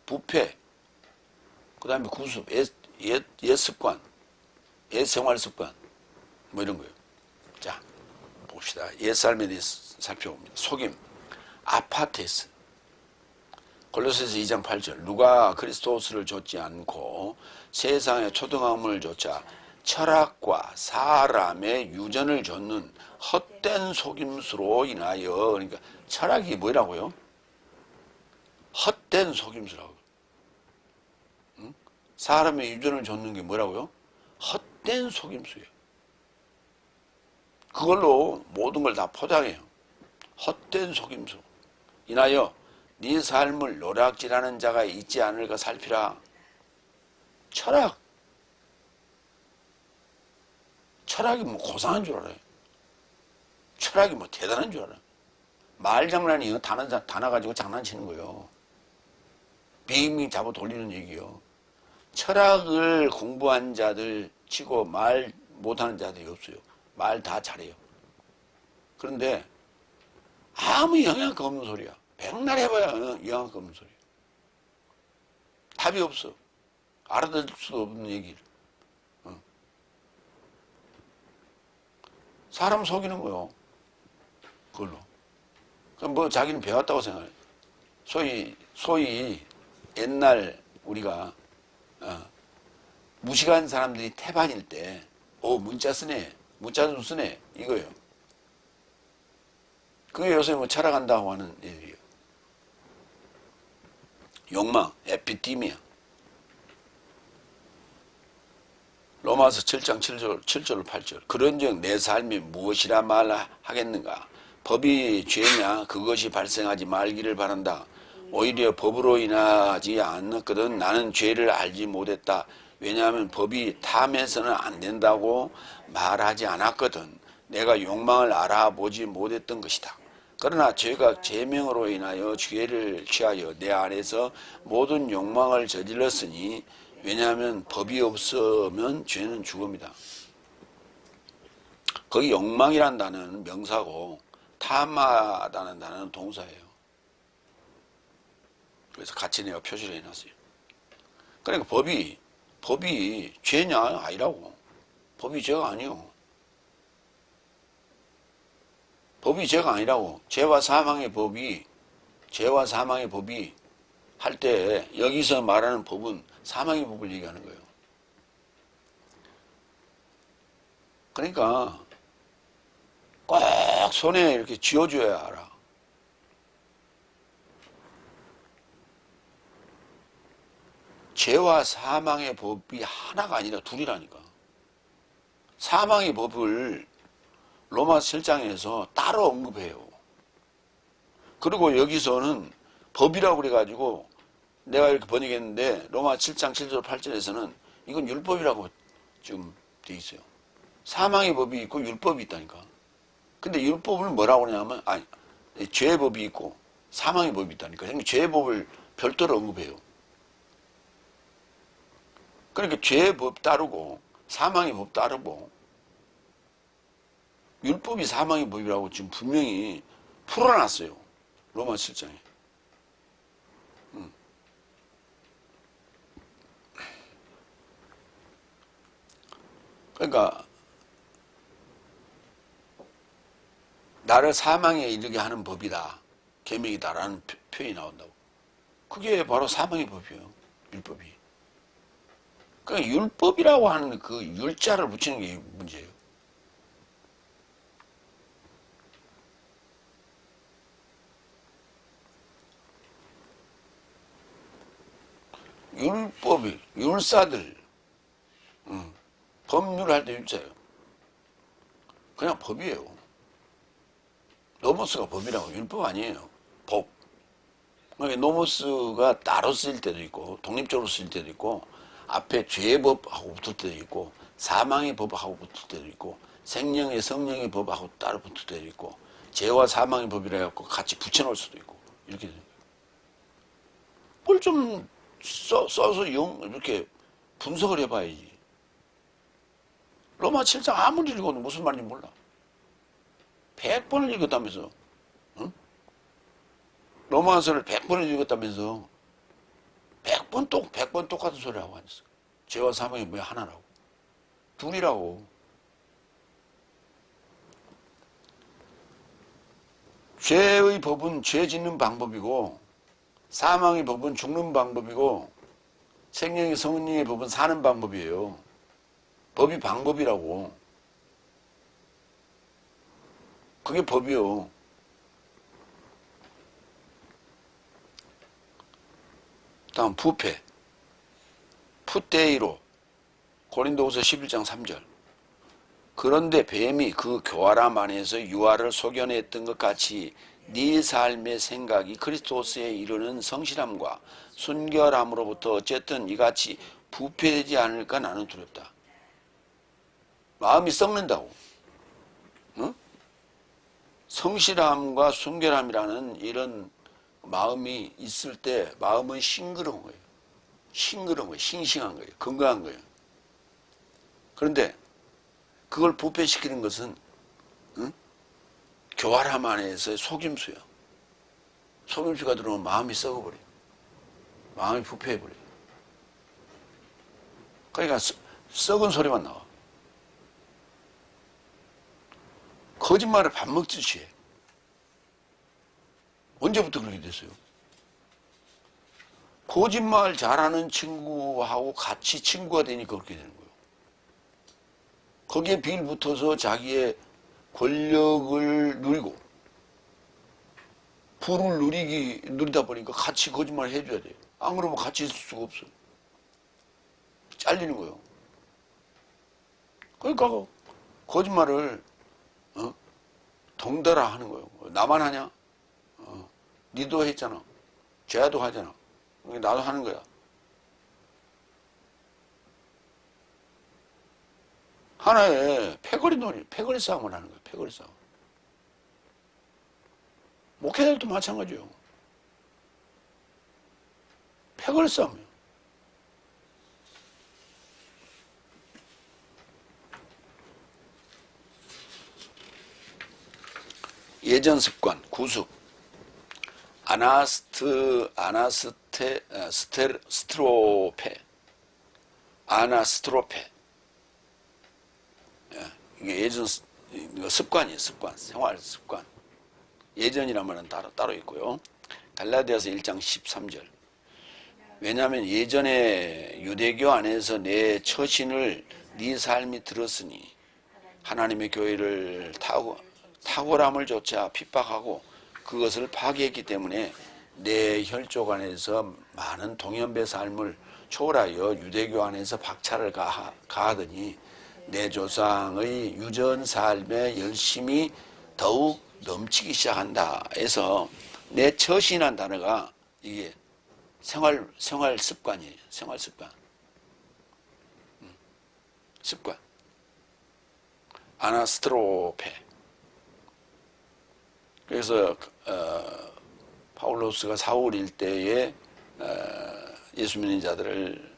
Speaker 1: 부패, 그 다음에 구습, 옛 습관, 옛 생활 습관, 뭐 이런 거예요. 자, 봅시다. 옛 삶에 대해서 살펴봅니다. 속임, 아파테스. 골로새서 2장 8절. 누가 그리스도스를 좇지 않고 세상의 초등함을 좇아 철학과 사람의 유전을 좇는 헛된 속임수로 인하여. 그러니까 철학이 뭐라고요? 헛된 속임수라고. 응? 사람의 유전을 좇는 게 뭐라고요? 헛된 속임수예요. 그걸로 모든 걸 다 포장해요. 헛된 속임수. 인하여 네 삶을 노략질하는 자가 있지 않을까 살피라. 철학. 철학이 뭐 고상한 줄 알아요. 철학이 뭐 대단한 줄 알아요. 말장난이요. 단어 가지고 장난치는 거예요. 빙빙 잡아 돌리는 얘기요. 철학을 공부한 자들 치고 말 못하는 자들이 없어요. 말 다 잘해요. 그런데 아무 영향가 없는 소리야. 백날 해봐야 영향가 없는 소리야. 답이 없어. 알아들을 수도 없는 얘기를. 사람 속이는 거요. 그걸로. 그럼 뭐 자기는 배웠다고 생각해. 소위 옛날 우리가 무식한 사람들이 태반일 때 문자 쓰네, 문자 좀 쓰네 이거예요. 그게 요새 뭐 철학한다고 하는 얘기예요. 욕망, 에피티미아. 로마서 7장 7절 8절. 그런즉 내 삶이 무엇이라 말하겠는가? 법이 죄냐? 그것이 발생하지 말기를 바란다. 오히려 법으로 인하지 않았거든. 나는 죄를 알지 못했다. 왜냐하면 법이 탐해서는 안 된다고 말하지 않았거든. 내가 욕망을 알아보지 못했던 것이다. 그러나 죄가 제명으로 인하여 죄를 취하여 내 안에서 모든 욕망을 저질렀으니 왜냐하면 법이 없으면 죄는 죽음이다. 거기 욕망이란 단어는 명사고 탐하다는 단어는 동사예요. 그래서 같이 내가 표시를 해놨어요. 그러니까 법이 죄냐? 아니라고. 법이 죄가 아니요. 법이 죄가 아니라고. 죄와 사망의 법이 할 때 여기서 말하는 법은 사망의 법을 얘기하는 거예요. 그러니까 꼭 손에 이렇게 쥐어줘야 알아. 죄와 사망의 법이 하나가 아니라 둘이라니까. 사망의 법을 로마서 7장에서 따로 언급해요. 그리고 여기서는 법이라고 그래가지고 내가 이렇게 번역했는데 로마 7장 7절 8절에서는 이건 율법이라고 지금 돼 있어요. 사망의 법이 있고 율법이 있다니까. 근데 율법을 뭐라고 그러냐면 죄의 법이 있고 사망의 법이 있다니까. 그러니까 죄의 법을 별도로 언급해요. 그러니까 죄의 법 따르고 사망의 법 따르고 율법이 사망의 법이라고 지금 분명히 풀어놨어요. 로마 7장에. 그러니까 나를 사망에 이르게 하는 법이다. 계명이다라는 표현이 나온다고. 그게 바로 사망의 법이에요. 율법이. 그러니까 율법이라고 하는 그 율자를 붙이는 게 문제예요. 율법이, 율사들, 법률할 때 율자예요. 그냥 법이에요. 노모스가 법이라고. 율법 아니에요. 법. 그러니까 노모스가 따로 쓰일 때도 있고 독립적으로 쓰일 때도 있고 앞에 죄의 법하고 붙을 때도 있고 사망의 법하고 붙을 때도 있고 생명의 성령의 법하고 따로 붙을 때도 있고 죄와 사망의 법이라 해갖고 같이 붙여놓을 수도 있고 이렇게 뭘 좀 써서 이렇게 분석을 해봐야지. 로마 7장 아무리 읽어도 무슨 말인지 몰라. 100번을 읽었다면서. 응? 로마서를 100번을 읽었다면서 100번 똑같은 소리 하고 앉았어. 죄와 사망이 뭐야? 하나라고. 둘이라고. 죄의 법은 죄 짓는 방법이고 사망의 법은 죽는 방법이고 생명의 성령의 법은 사는 방법이에요. 법이 방법이라고. 그게 법이요. 다음 부패. 푸테이로. 고린도후서 11장 3절. 그런데 뱀이 그 교활함 안에서 유아를 속여냈던 것 같이 네 삶의 생각이 그리스도스에 이르는 성실함과 순결함으로부터 어쨌든 이같이 부패되지 않을까 나는 두렵다. 마음이 썩는다고. 응? 성실함과 순결함이라는 이런 마음이 있을 때 마음은 싱그러운 거예요. 싱그러운 거예요. 싱싱한 거예요. 건강한 거예요. 그런데 그걸 부패시키는 것은 교활함 안에서의 속임수야. 속임수가 들어오면 마음이 썩어버려요. 마음이 부패해버려요. 그러니까 썩은 소리만 나와. 거짓말을 밥 먹듯이 해. 언제부터 그렇게 됐어요? 거짓말 잘하는 친구하고 같이 친구가 되니까 그렇게 되는 거예요. 거기에 빌붙어서 자기의 권력을 누리고 부를 누리다 보니까 같이 거짓말을 해줘야 돼요. 안 그러면 같이 있을 수가 없어요. 잘리는 거예요. 그러니까 거짓말을 덩달아 하는 거예요. 나만 하냐? 니도 했잖아. 쟤도 하잖아. 나도 하는 거야. 하나의 패거리 싸움을 하는 거예요. 패거리 싸움. 목회자들도 마찬가지예요. 패거리 싸움이에요. 예전 습관, 구습. 아나스트로페. 이게 예전 습관이에요. 생활 습관. 예전이란 말은 따로 있고요. 갈라디아서 1장 13절. 왜냐하면 예전에 유대교 안에서 내 처신을 네 삶이 들었으니 하나님의 교회를 탁월함을 조차 핍박하고 그것을 파괴했기 때문에 내 혈족 안에서 많은 동년배 삶을 초월하여 유대교 안에서 박차를 가하더니 내 조상의 유전 삶에 열심히 더욱 넘치기 시작한다 해서 내 처신한 단어가 이게 생활 습관이에요. 생활 습관. 습관. 아나스트로페. 그래서 파울로스가 사울 일대에 예수 믿는 자들을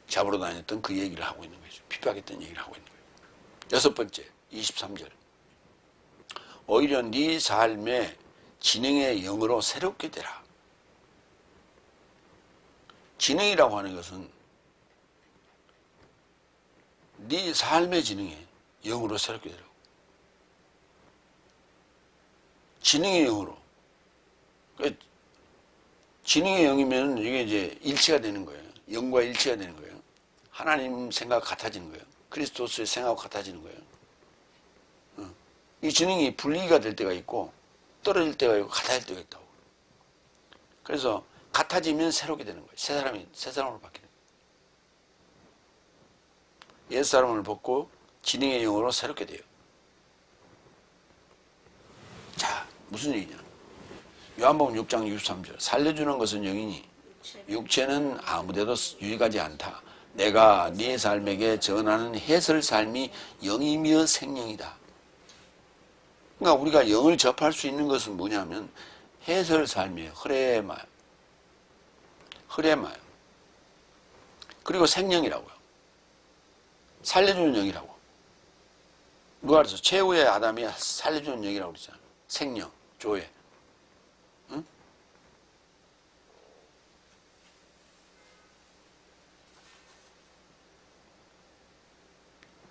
Speaker 1: 잡으러 다녔던 그 얘기를 하고 있는 거죠. 핍박했던 얘기를 하고 있는 거예요. 여섯 번째, 23절. 오히려 네 삶의 진행의 영으로 새롭게 되라. 진행이라고 하는 것은 네 삶의 진행에 영으로 새롭게 되라고. 진행의 영으로. 진행의 영이면 이게 이제 일치가 되는 거예요. 영과 일치가 되는 거예요. 하나님 생각 같아지는 거예요. 그리스도스의 생각과 같아지는 거예요. 이 진행이 분리가 될 때가 있고 떨어질 때가 있고 같아질 때가 있다고. 그래서 같아지면 새롭게 되는 거예요. 새 사람으로 바뀌는 거예요. 옛 사람을 벗고 진행의 영으로 새롭게 돼요. 자, 무슨 얘기냐? 요한복음 6장 63절. 살려주는 것은 영이니 육체는 아무데도 유익하지 않다. 내가 네 삶에게 전하는 해설 삶이 영이며 생명이다. 그러니까 우리가 영을 접할 수 있는 것은 뭐냐면 해설 삶이에요. 흐레마요. 그리고 생명이라고요. 살려주는 영이라고. 누가 그랬어? 최후의 아담이 살려주는 영이라고 그랬잖아. 생명, 조회. 응?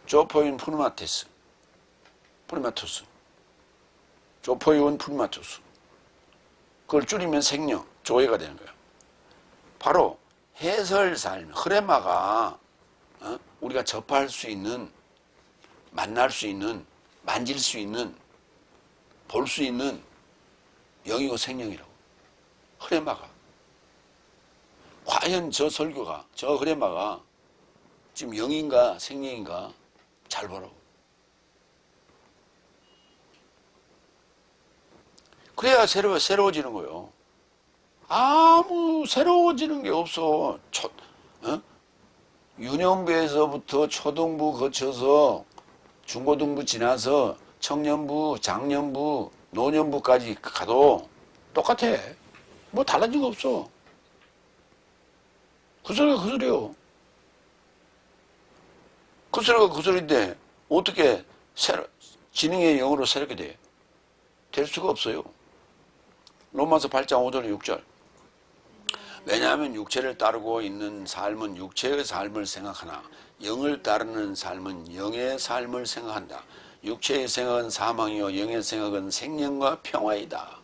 Speaker 1: 조포인 프리마토스. 조포이온 프리마토스. 그걸 줄이면 생명, 조회가 되는 거예요. 바로 해설 삶, 흐레마가 우리가 접할 수 있는, 만날 수 있는, 만질 수 있는, 볼 수 있는 영이고 생명이라고. 흐레마가. 과연 저 설교가, 저 흐레마가 지금 영인가 생명인가 잘 보라고. 그래야 새로워지는 거예요. 아무 새로워지는 게 없어. 유년부에서부터 초등부 거쳐서 중고등부 지나서 청년부, 장년부, 노년부까지 가도 똑같아. 뭐 달라진 거 없어. 그 소리가 그 소리요. 그 소리가 그 소리인데 어떻게 지능의 영으로 새롭게 돼? 될 수가 없어요. 로마서 8장 5절 6절. 왜냐하면 육체를 따르고 있는 삶은 육체의 삶을 생각하나 영을 따르는 삶은 영의 삶을 생각한다. 육체의 생각은 사망이요 영의 생각은 생명과 평화이다.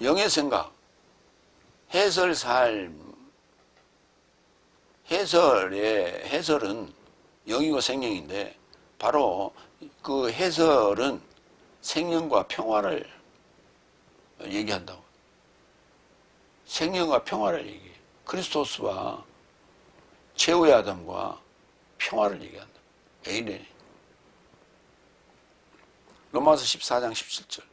Speaker 1: 영의 생각, 해설 삶, 해설은 영이고 생명인데 바로 그 해설은 생명과 평화를 얘기한다고. 생명과 평화를 얘기해. 크리스토스와 최후의 아담과 평화를 얘기한다. 에이레. 로마서 14장 17절.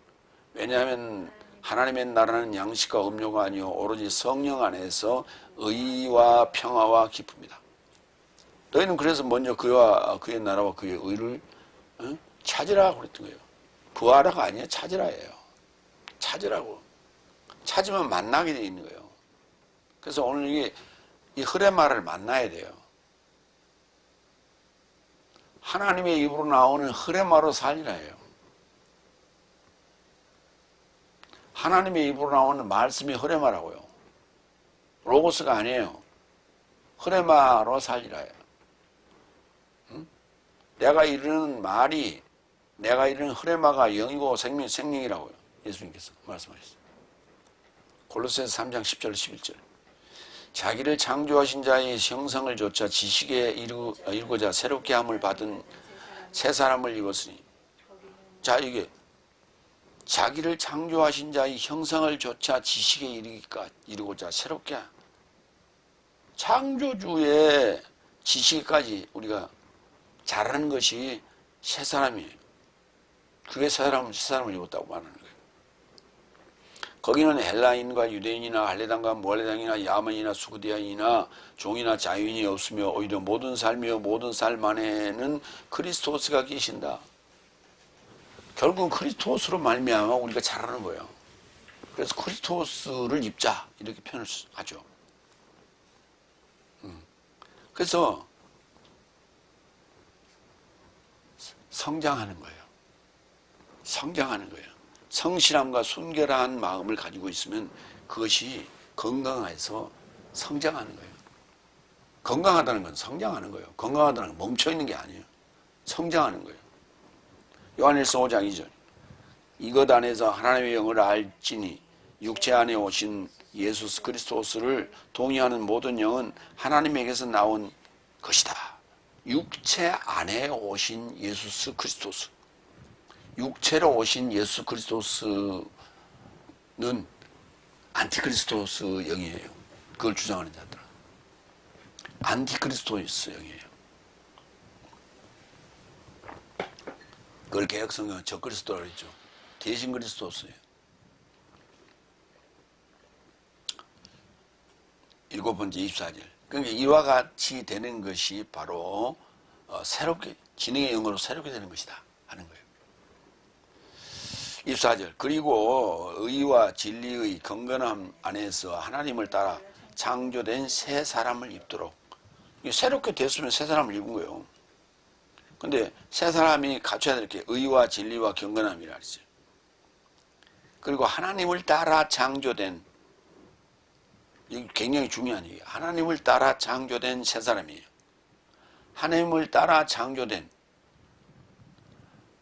Speaker 1: 왜냐하면 하나님의 나라는 양식과 음료가 아니요 오로지 성령 안에서 의와 평화와 기쁨이다. 너희는 그래서 먼저 그의 나라와 그의 의를 찾으라고 그랬던 거예요. 구하라가 아니에요. 찾으라예요. 찾으라고. 찾으면 만나게 돼 있는 거예요. 그래서 오늘 이 흐레마를 만나야 돼요. 하나님의 입으로 나오는 흐레마로 살리라예요. 하나님의 입으로 나오는 말씀이 흐레마라고요. 로고스가 아니에요. 흐레마로 살리라예요. 응? 내가 이르는 말이, 내가 이르는 흐레마가 영이고 생명이라고요. 예수님께서 말씀하셨어요. 골로새서 3장 10절 11절. 자기를 창조하신 자의 형상을 조차 지식에 이루고자 새롭게 함을 받은 새 사람을 입었으니. 자, 이게 자기를 창조하신 자의 형상을 조차 지식에 이루고자 새롭게 창조주의 지식까지 우리가 잘하는 것이 새 사람이에요. 그게 새 사람을 입었다고 말하는 거예요. 거기는 헬라인과 유대인이나 할레당과 무할레당이나 야만이나 수구디아인이나 종이나 자유인이 없으며 오히려 모든 삶이요 모든 삶 안에는 그리스도스가 계신다. 결국은 그리스도스로 말미암아 우리가 잘하는 거예요. 그래서 그리스도스를 입자 이렇게 표현을 하죠. 그래서 성장하는 거예요. 성장하는 거예요. 성실함과 순결한 마음을 가지고 있으면 그것이 건강해서 성장하는 거예요. 건강하다는 건 성장하는 거예요. 건강하다는 건 멈춰있는 게 아니에요. 성장하는 거예요. 요한일서 5장 2절. 이것 안에서 하나님의 영을 알지니 육체 안에 오신 예수 그리스도스를 동의하는 모든 영은 하나님에게서 나온 것이다. 육체 안에 오신 예수 그리스도스. 육체로 오신 예수 그리스도스는 안티크리스토스 영이에요. 그걸 주장하는 자들은 안티크리스토스 영이에요. 그걸 개혁성경은 적그리스도라고 했죠. 대신 그리스도스예요. 7번째 24절. 그러니까 이와 같이 되는 것이 바로 새롭게 진행의 영으로 새롭게 되는 것이다 하는 거예요. 24절. 그리고 의와 진리의 경건함 안에서 하나님을 따라 창조된 새 사람을 입도록. 새롭게 됐으면 새 사람을 입은 거예요. 근데 새 사람이 갖춰야 될 게 의와 진리와 경건함이라 했어요. 그리고 하나님을 따라 창조된, 이게 굉장히 중요한 얘기예요. 하나님을 따라 창조된 새 사람이에요. 하나님을 따라 창조된,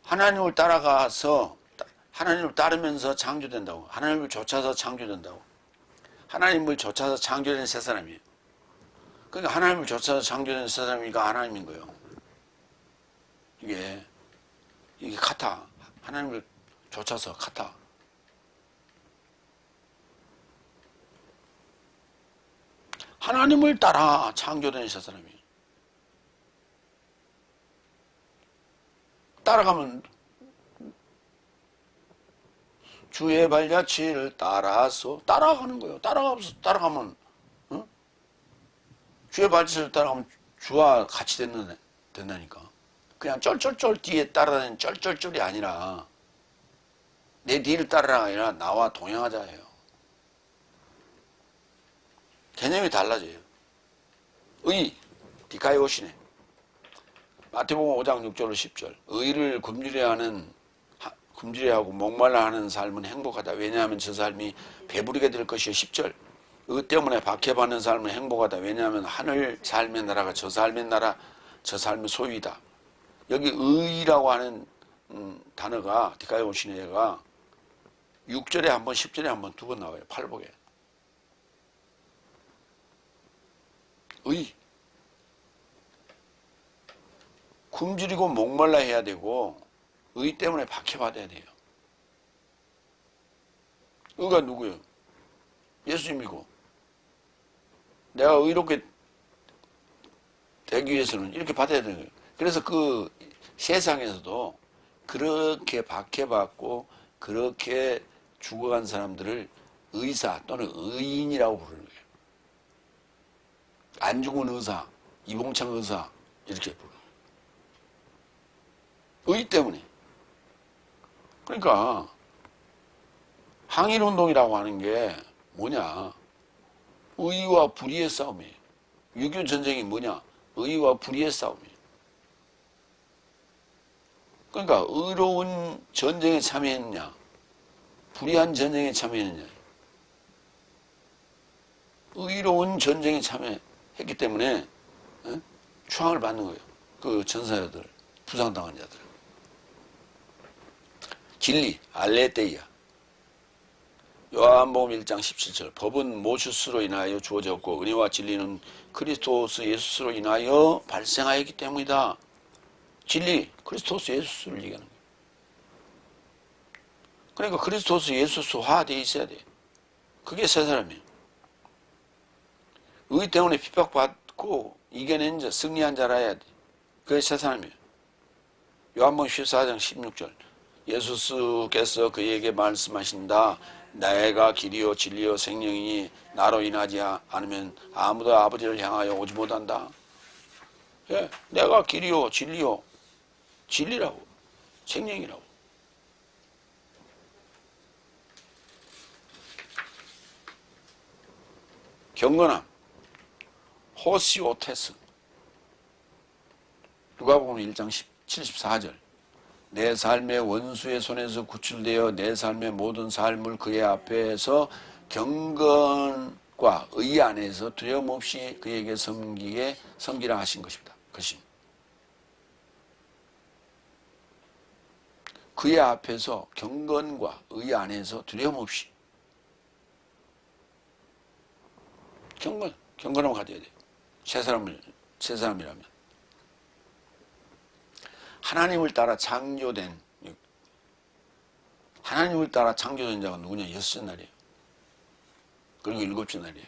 Speaker 1: 하나님을 따라가서 하나님을 따르면서 창조된다고. 하나님을 쫓아서 창조된다고. 하나님을 쫓아서 창조된 새 사람이에요. 그러니까 하나님을 쫓아서 창조된 새 사람이니까 하나님인 거예요. 이게 카타. 하나님을 쫓아서 카타. 하나님을 따라 창조된 새 사람이에요. 따라가면 주의 발자취를 따라서 따라가는 거예요. 따라가면 주의 발자취를 따라가면 주와 같이 된다니까. 그냥 쫄쫄쫄 뒤에 따라다니는 쫄쫄쫄이 아니라 내 뒤를 따라가 아니라 나와 동행하자예요. 개념이 달라져요. 의, 디카이오시네. 마태복음 5장 6절로 10절. 의를 굶주려하고 목말라 하는 삶은 행복하다. 왜냐하면 저 삶이 배부르게 될 것이요. 10절. 의 때문에 박해받는 삶은 행복하다. 왜냐하면 하늘 삶의 나라가 저 삶의 나라, 저 삶의 소유이다. 여기 의라고 하는 단어가 디카이오시네가 6절에 한 번, 10절에 한 번, 두 번 나와요. 팔복에. 의. 굶주리고 목말라 해야 되고 의 때문에 박해받아야 돼요. 의가 누구예요? 예수님이고. 내가 의롭게 되기 위해서는 이렇게 받아야 되는 거예요. 그래서 그 세상에서도 그렇게 박해받고 그렇게 죽어간 사람들을 의사 또는 의인이라고 부르는 거예요. 안중근 의사, 이봉창 의사 이렇게 부르는 거예요. 의 때문에. 그러니까 항일운동이라고 하는 게 뭐냐? 의와 불의의 싸움이에요. 6.25 전쟁이 뭐냐? 의와 불의의 싸움이에요. 그러니까 의로운 전쟁에 참여했느냐? 불의한 전쟁에 참여했느냐? 의로운 전쟁에 참여했기 때문에 추앙을 받는 거예요. 그 전사자들, 부상당한 자들. 진리, 알레테이아. 요한복음 1장 17절. 법은 모슈스로 인하여 주어졌고 은혜와 진리는 그리스도스 예수스로 인하여 발생하였기 때문이다. 진리, 그리스도스 예수스를 얘기하는 거예요. 그러니까 그리스도스 예수스화 되어 있어야 돼. 그게 새 사람이에요. 의 때문에 핍박받고 이겨낸 자, 승리한 자라 해야 돼. 그게 새 사람이에요. 요한복음 14장 16절. 예수께서 그에게 말씀하신다. 내가 길이요 진리요 생명이니 나로 인하지 않으면 아무도 아버지를 향하여 오지 못한다. 예, 내가 길이요 진리요 진리라고 생명이라고. 경건함 호시오테스. 누가복음 1장 74절. 내 삶의 원수의 손에서 구출되어 내 삶의 모든 삶을 그의 앞에서 경건과 의 안에서 두려움 없이 그에게 섬기라 하신 것입니다. 그것이 그의 앞에서 경건과 의 안에서 두려움 없이 경건함을 가져야 돼요. 새 사람이라면. 하나님을 따라 창조된 자가 누구냐? 여섯째 날이에요. 그리고 일곱째 날이에요.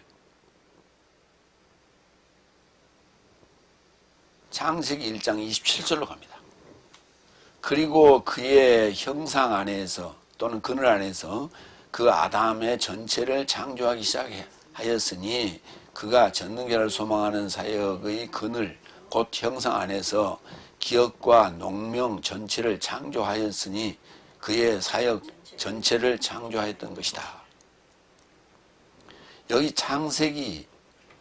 Speaker 1: 창세기 1장 27절로 갑니다. 그리고 그의 형상 안에서 또는 그늘 안에서 그 아담의 전체를 창조하기 시작하였으니 그가 전능자를 소망하는 사역의 그늘 곧 형상 안에서 기업과 농명 전체를 창조하였으니 그의 사역 전체를 창조하였던 것이다. 여기 창세기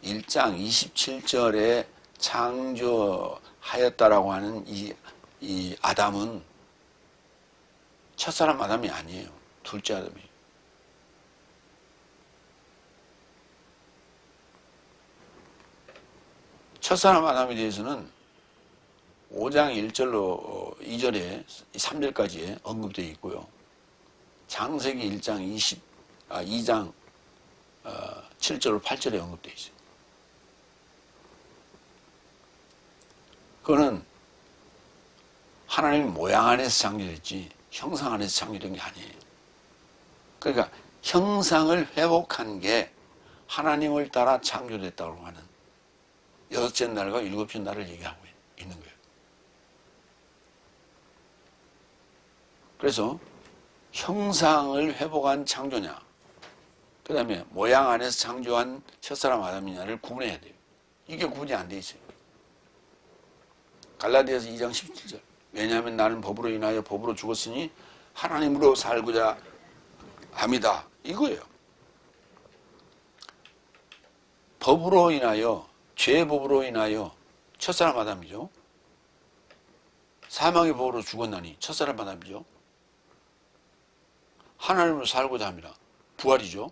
Speaker 1: 1장 27절에 창조하였다라고 하는 이 아담은 첫사람 아담이 아니에요. 둘째 아담이에요. 첫사람 아담에 대해서는 5장 1절로 2절에 3절까지에 언급되어 있고요. 창세기 1장 2장 7절로 8절에 언급되어 있어요. 그거는 하나님 모양 안에서 창조됐지 형상 안에서 창조된 게 아니에요. 그러니까 형상을 회복한 게 하나님을 따라 창조됐다고 하는 여섯째 날과 일곱째 날을 얘기하고 있는 거예요. 그래서 형상을 회복한 창조냐, 그 다음에 모양 안에서 창조한 첫사람 아담이냐를 구분해야 돼요. 이게 구분이 안 돼 있어요. 갈라디아서 2장 17절. 왜냐하면 나는 법으로 인하여 법으로 죽었으니 하나님으로 살고자 합니다. 이거예요. 법으로 인하여, 죄의 법으로 인하여 첫사람 아담이죠. 사망의 법으로 죽었나니 첫사람 아담이죠. 하나님으로 살고자 합니다. 부활이죠.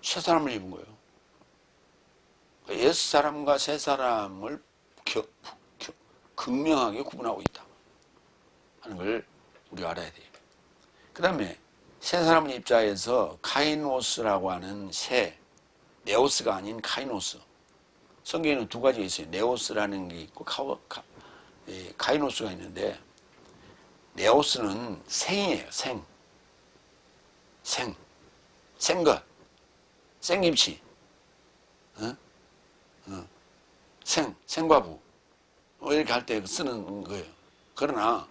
Speaker 1: 새 사람을 입은 거예요. 옛 사람과 새 사람을 극명하게 구분하고 있다 하는 걸 우리가 알아야 돼요. 그 다음에 새 사람을 입자에서 카이노스라고 하는 새, 네오스가 아닌 카이노스. 성경에는 두 가지가 있어요. 네오스라는 게 있고 카이노스가 있는데, 네오스는 생이에요. 생것, 생김치, 생과부 이렇게 할 때 쓰는 거예요. 그러나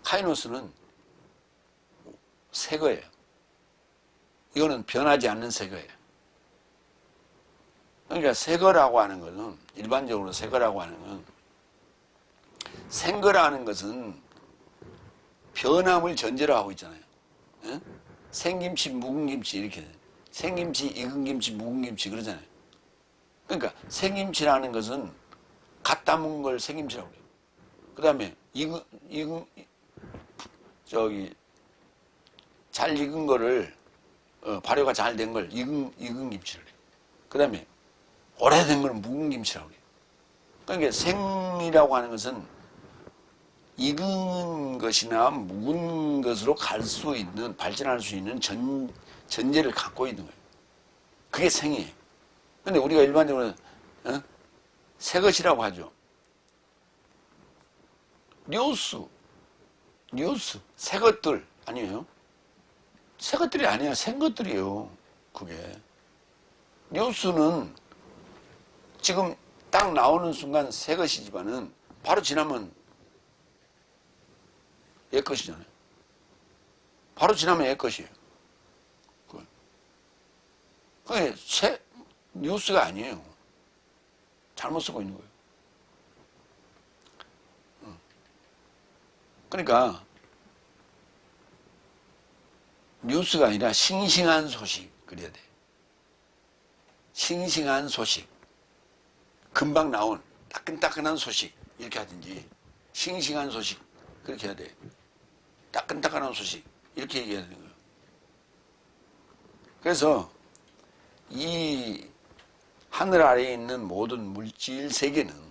Speaker 1: 카이노스는 새 거예요. 이거는 변하지 않는 새 거예요. 그러니까 새 거라고 하는 것은, 일반적으로 새 거라고 하는 건, 생거라는 것은 변함을 전제로 하고 있잖아요. 생김치, 묵은 김치 이렇게 생김치, 익은 김치, 묵은 김치 그러잖아요. 그러니까 생김치라는 것은 갓 담은 걸 생김치라고 그래요. 그 다음에 잘 익은 거를 발효가 잘 된 걸 익은 김치를 해요. 그 다음에 오래된 걸 묵은 김치라고 그래요. 그러니까 생이라고 하는 것은 익은 것이나 묵은 것으로 갈 수 있는, 발전할 수 있는 전제를 갖고 있는 거예요. 그게 생이에요. 근데 우리가 일반적으로 새 것이라고 하죠. 뉴스, 새 것들 아니에요. 새 것들이 아니야. 생 것들이에요. 그게. 뉴스는 지금 딱 나오는 순간 새 것이지만은 바로 지나면 옛 것이잖아요. 바로 지나면 옛 것이에요. 그게 새 뉴스가 아니에요. 잘못 쓰고 있는 거예요. 그러니까 뉴스가 아니라 싱싱한 소식 그래야 돼. 싱싱한 소식, 금방 나온 따끈따끈한 소식 이렇게 하든지, 싱싱한 소식 그렇게 해야 돼. 따끈따끈한 소식 이렇게 얘기해야 되는 거예요. 그래서 이 하늘 아래에 있는 모든 물질 세계는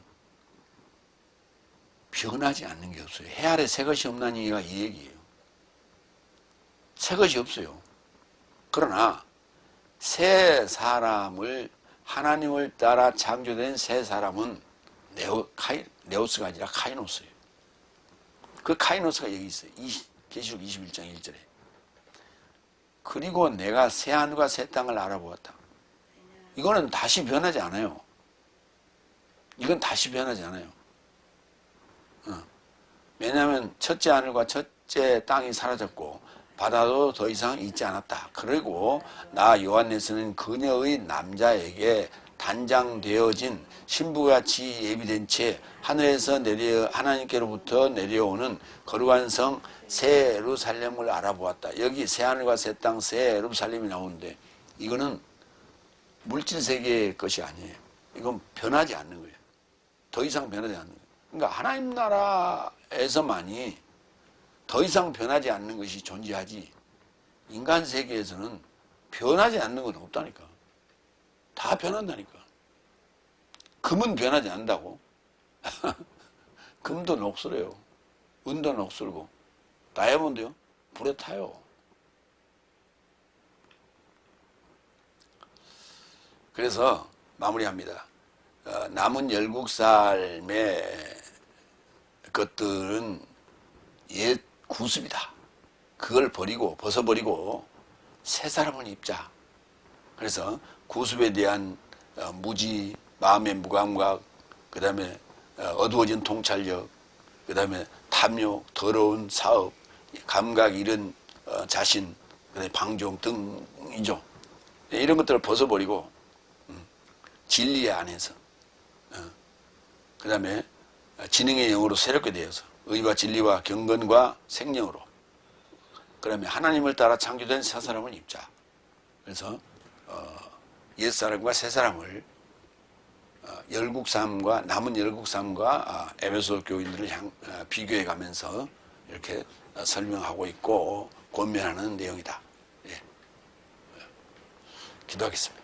Speaker 1: 변하지 않는 게 없어요. 해 아래 새 것이 없나니가 이 얘기예요. 새 것이 없어요. 그러나 새 사람을, 하나님을 따라 창조된 새 사람은 네오스가 아니라 카이노스예요. 그 카이노스가 여기 있어요. 계시록 21장 1절에. 그리고 내가 새 하늘과 새 땅을 알아보았다. 이거는 다시 변하지 않아요. 이건 다시 변하지 않아요. 왜냐하면 첫째 하늘과 첫째 땅이 사라졌고 바다도 더 이상 있지 않았다. 그리고 나 요한네스는 그녀의 남자에게 단장되어진 신부같이 예비된 채 하늘에서 하나님께로부터 내려오는 거룩한 성 새 예루살렘을 알아보았다. 여기 새 하늘과 새 땅, 새 예루살렘이 나오는데 이거는 물질 세계의 것이 아니에요. 이건 변하지 않는 거예요. 더 이상 변하지 않는 거예요. 그러니까 하나님 나라에서만이 더 이상 변하지 않는 것이 존재하지, 인간 세계에서는 변하지 않는 건 없다니까. 다 변한다니까. 금은 변하지 않는다고. 금도 녹슬어요. 은도 녹슬고. 다이아몬드요? 불에 타요. 그래서 마무리합니다. 남은 열국 삶의 것들은 옛 구습이다. 그걸 벗어버리고 새 사람을 입자. 그래서 구습에 대한 무지, 마음의 무감각, 그 다음에 어두워진 통찰력, 그 다음에 탐욕, 더러운 사업, 감각 잃은 자신, 그 다음에 방종 등이죠. 이런 것들을 벗어버리고 진리 안에서, 그 다음에 지능의 영으로 새롭게 되어서 의와 진리와 경건과 생명으로, 그 다음에 하나님을 따라 창조된 새 사람을 입자. 그래서 옛사람과 새사람을 열국삶과 남은 열국삶과 에베소 교인들을 비교해 가면서 이렇게 설명하고 있고 권면하는 내용이다. 예. 기도하겠습니다.